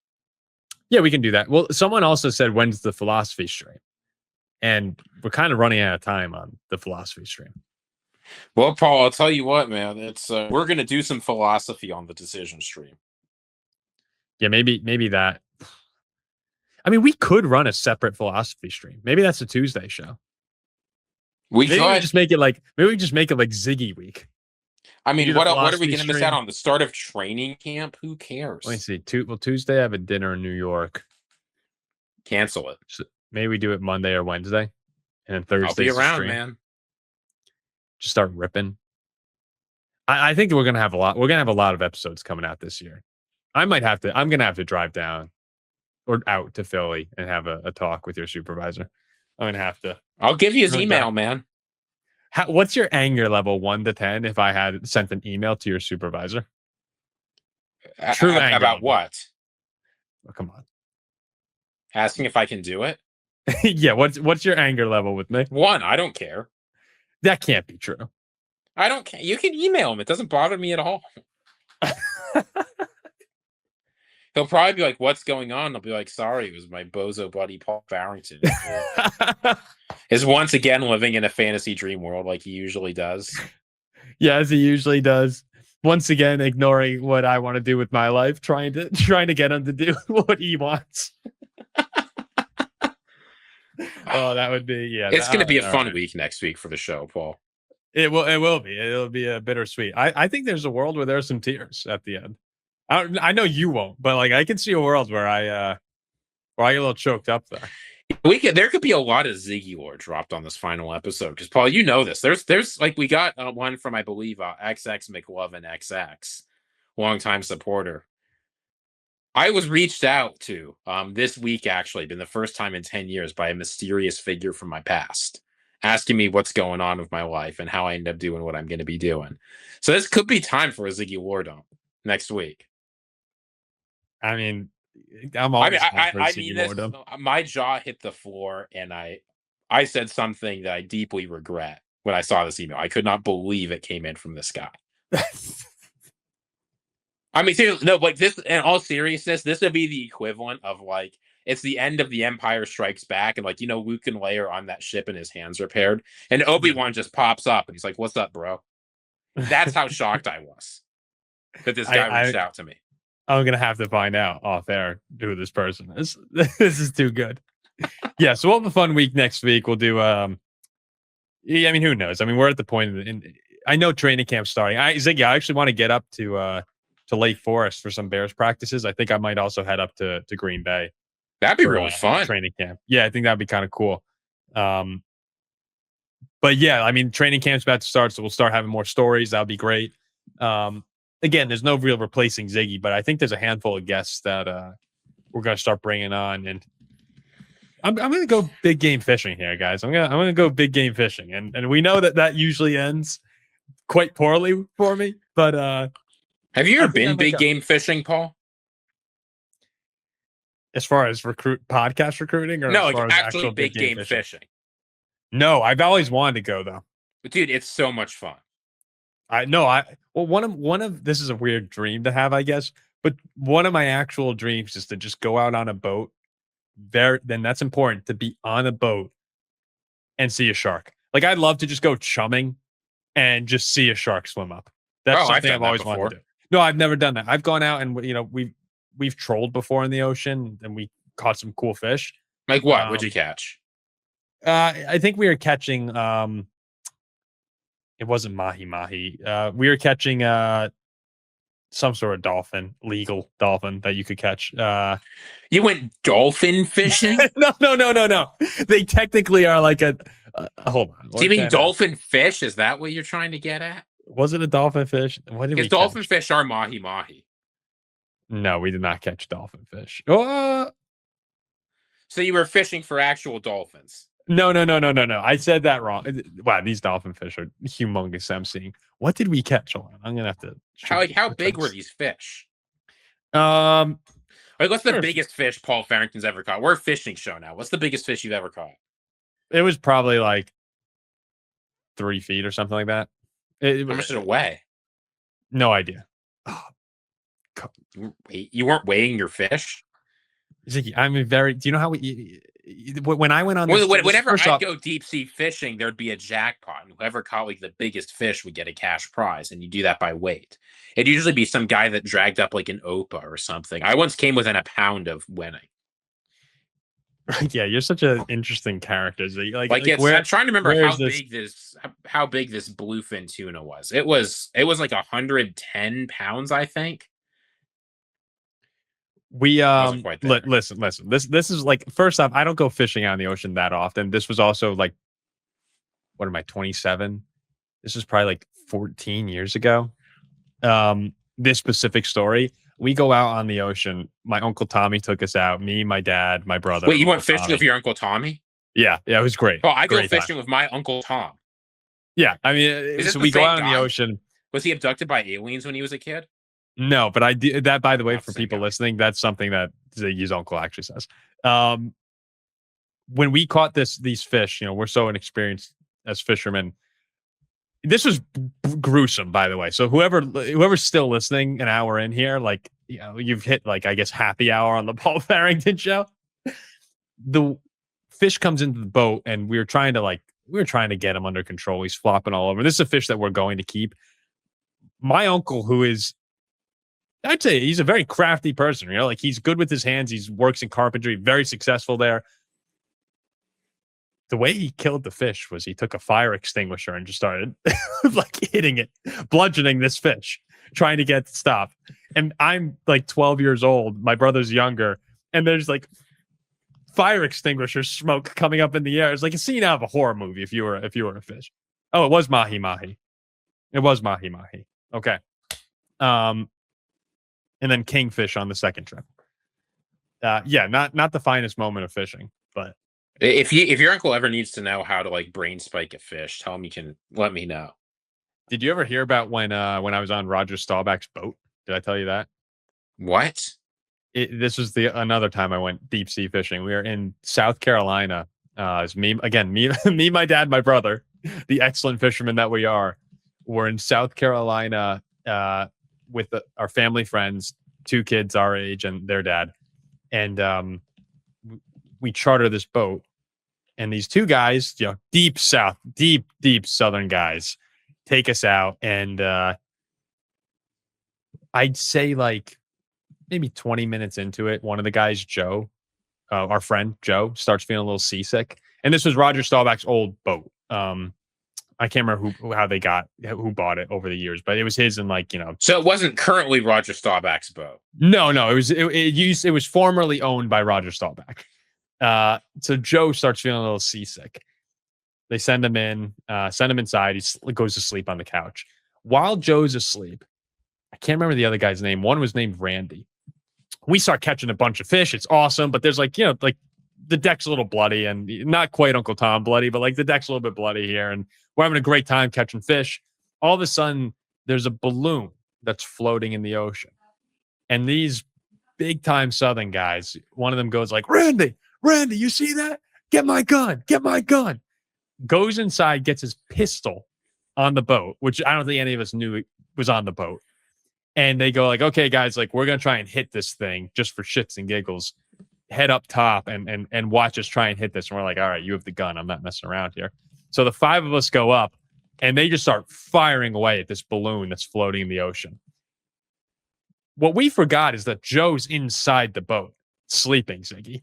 Yeah, we can do that. Well, someone also said, when's the philosophy stream? And we're kind of running out of time on the philosophy stream. Well, Paul, I'll tell you what, man. It's we're gonna do some philosophy on the decision stream. Yeah, maybe that. I mean, we could run a separate philosophy stream. Maybe that's a Tuesday show. Maybe we just make it like Ziggy week. I mean, what are we going to miss out on? The start of training camp? Who cares? Let me see. Tuesday I have a dinner in New York. Cancel it. So maybe we do it Monday or Wednesday, and then Thursday. I'll be around, man. Just start ripping. I think we're gonna have a lot. We're gonna have a lot of episodes coming out this year. I'm gonna have to drive down or out to Philly and have a talk with your supervisor. I'm gonna have to. I'll give you his email, man. What's your anger level 1 to 10 if I had sent an email to your supervisor? True anger about level. What? Oh, come on. Asking if I can do it? Yeah, what's your anger level with me? 1, I don't care. That can't be true. I don't care. You can email him. It doesn't bother me at all. He'll probably be like, what's going on? I'll be like, sorry, it was my bozo buddy Paul Farrington. Is once again living in a fantasy dream world like he usually does. Yeah, as he usually does. Once again, ignoring what I want to do with my life, trying to get him to do what he wants. Oh, that would be, yeah. It's going to be a fun week next week for the show, Paul. It will be. It'll be a bittersweet. I think there's a world where there's some tears at the end. I know you won't, but like I can see a world where I get a little choked up there. There could be a lot of Ziggy lore dropped on this final episode because Paul, you know this. There's like we got one from I believe XX McLovin XX, longtime supporter. I was reached out to this week actually, been the first time in 10 years by a mysterious figure from my past, asking me what's going on with my life and how I end up doing what I'm going to be doing. So this could be time for a Ziggy lore dump next week. I mean, my jaw hit the floor, and I said something that I deeply regret when I saw this email. I could not believe it came in from this guy. I mean, seriously, no, like this. In all seriousness, this would be the equivalent of like it's the end of The Empire Strikes Back, and like Luke and Leia are on that ship, and his hands are paired, and Obi-Wan just pops up, and he's like, "What's up, bro?" That's how shocked I was that this guy reached out to me. I'm gonna have to find out off air who this person is. This is too good. Yeah, so we'll have a fun week next week. We'll do. I mean, who knows? I mean, we're at the point. I know training camp's starting. Ziggy, I actually want to get up to Lake Forest for some Bears practices. I think I might also head up to Green Bay. That'd be really fun. Training camp. Yeah, I think that'd be kind of cool. But yeah, I mean, training camp's about to start, so we'll start having more stories. That'll be great. Again, there's no real replacing Ziggy, but I think there's a handful of guests that we're going to start bringing on, and I'm going to go big game fishing here, guys. I'm going to go big game fishing, and we know that usually ends quite poorly for me. But have you ever been big game fishing, Paul? As far as podcast recruiting, or no, as far like as actually big game fishing? No, I've always wanted to go though. But dude, it's so much fun. One of this is a weird dream to have, I guess, but one of my actual dreams is to just go out on a boat. Then that's important, to be on a boat and see a shark. Like I'd love to just go chumming and just see a shark swim up. That's something I've always wanted to do. No, I've never done that. I've gone out and we've trolled before in the ocean and we caught some cool fish. Like what? What'd you catch? I think we were catching it wasn't mahi. We were catching some sort of dolphin, legal dolphin that you could catch. You went dolphin fishing? No. They technically are like a hold on. Do you mean dolphin fish? Is that what you're trying to get at? Was it a dolphin fish? What did we dolphin catch? Fish are mahi. No, we did not catch dolphin fish. So you were fishing for actual dolphins? No. I said that wrong. Wow, these dolphin fish are humongous. I'm seeing. What did we catch? Hold on. I'm gonna have to. How big were these fish? Like, what's the biggest fish Paul Farrington's ever caught? We're a fishing show now. What's the biggest fish you've ever caught? It was probably like 3 feet or something like that. How much did it weigh? No idea. You weren't weighing your fish? Ziggy, I'm very. Do you know how when I went on this? Whenever First I'd off, go deep sea fishing, there'd be a jackpot, and whoever caught like the biggest fish would get a cash prize, and you do that by weight. It'd usually be some guy that dragged up like an opa or something. I once came within a pound of winning. yeah, you're such an interesting character. Ziggy. I'm trying to remember where how is this? big this bluefin tuna was. It was like 110 pounds, I think. We Wasn't quite there. listen. This is like, first off, I don't go fishing out in the ocean that often. This was also like, what am I, 27? This was probably like 14 years ago. This specific story. We go out on the ocean. My Uncle Tommy took us out. Me, my dad, my brother. Wait, you went Uncle fishing Tommy. with your Uncle Tommy? Yeah, it was great. Oh, I go Great fishing time. with my Uncle Tom. Yeah, I mean, Is it so the we go same out in the guy? ocean. Was he abducted by aliens when he was a kid? No, but I do that, by the way, Not for the same people guy. listening, that's something that Ziggy's uncle actually says. When we caught these fish, we're so inexperienced as fishermen. This was gruesome, by the way. So whoever's still listening an hour in here, like, you've hit, like, I guess, happy hour on the Paul Farrington show. The fish comes into the boat, and we were trying to get him under control. He's flopping all over. This is a fish that we're going to keep. My uncle, who is, I'd say, he's a very crafty person, like, he's good with his hands. He works in carpentry, very successful there. The way he killed the fish was he took a fire extinguisher and just started like hitting it, bludgeoning this fish, trying to get it to stop. And I'm like 12 years old. My brother's younger. And there's like fire extinguisher smoke coming up in the air. It's like a scene out of a horror movie if you were a fish. Oh, it was Mahi Mahi. It was Mahi Mahi. Okay. And then kingfish on the second trip. Yeah, not the finest moment of fishing, but If your uncle ever needs to know how to like brain spike a fish, tell him you can let me know. did you ever hear about when I was on Roger Staubach's boat? Did I tell you that? What? This was another time I went deep sea fishing. We were in South Carolina. It's me, my dad, my brother, the excellent fishermen that we are. We're in South Carolina with our family friends, 2 kids our age and their dad, and we charter this boat. And these 2 guys, deep south, deep southern guys, take us out. And I'd say like maybe 20 minutes into it, one of the guys, Joe, our friend Joe, starts feeling a little seasick. And this was Roger Staubach's old boat. I can't remember who bought it over the years, but it was his, and like, So it wasn't currently Roger Staubach's boat. No, it was formerly owned by Roger Staubach. So Joe starts feeling a little seasick. They send him inside. He goes to sleep on the couch. While Joe's asleep, I can't remember the other guy's name. One was named Randy. We start catching a bunch of fish. It's awesome, but there's like the deck's a little bloody, and not quite Uncle Tom bloody, but like the deck's a little bit bloody here, and we're having a great time catching fish. All of a sudden, there's a balloon that's floating in the ocean, and these big time Southern guys, one of them goes like, Randy, you see that? Get my gun. Goes inside, gets his pistol on the boat, which I don't think any of us knew was on the boat. And they go like, okay, guys, like, we're going to try and hit this thing just for shits and giggles. Head up top and watch us try and hit this. And we're like, all right, you have the gun. I'm not messing around here. So the 5 of us go up, and they just start firing away at this balloon that's floating in the ocean. What we forgot is that Joe's inside the boat, sleeping, Ziggy.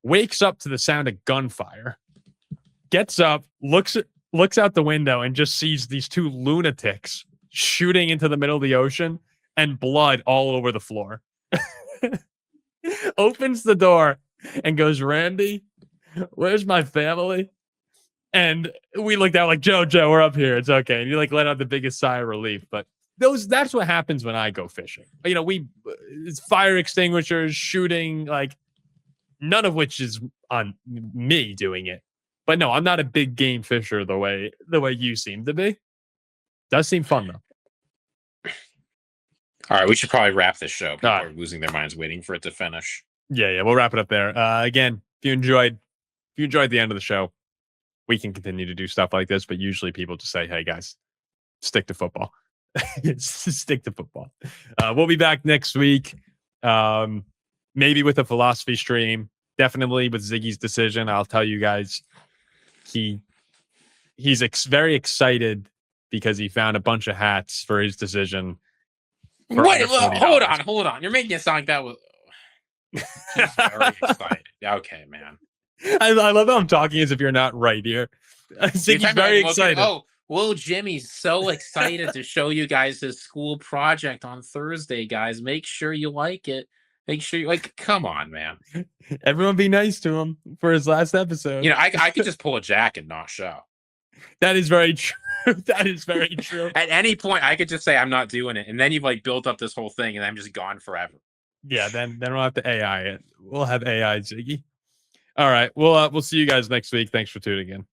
Wakes up to the sound of gunfire, gets up, looks out the window, and just sees these 2 lunatics shooting into the middle of the ocean and blood all over the floor. Opens the door and goes, Randy, where's my family? And we looked out like, Joe, we're up here. It's okay. And you like let out the biggest sigh of relief. But that's what happens when I go fishing. It's fire extinguishers, shooting, like, none of which is on me doing it. But no, I'm not a big game fisher the way you seem to be. Does seem fun though. All right, we should probably wrap this show. People are losing their minds waiting for it to finish. Yeah, we'll wrap it up there. Again, if you enjoyed the end of the show, we can continue to do stuff like this. But usually people just say, hey guys, stick to football. Stick to football. We'll be back next week. maybe with a philosophy stream, definitely with Ziggy's decision. I'll tell you guys, he's very excited because he found a bunch of hats for his decision. Wait, hold on. You're making it sound like that was. He's very excited. Okay, man. I love how I'm talking as if you're not right here. Ziggy's very excited. Will Jimmy's so excited to show you guys his school project on Thursday, guys. Make sure you like it. Make sure you come on, man. Everyone be nice to him for his last episode. I could just pull a jack and not show. That is very true. That is very true. At any point, I could just say I'm not doing it, and then you've built up this whole thing, and I'm just gone forever. Yeah, then we'll have to AI it. We'll have AI Ziggy. All right, we'll see you guys next week. Thanks for tuning in.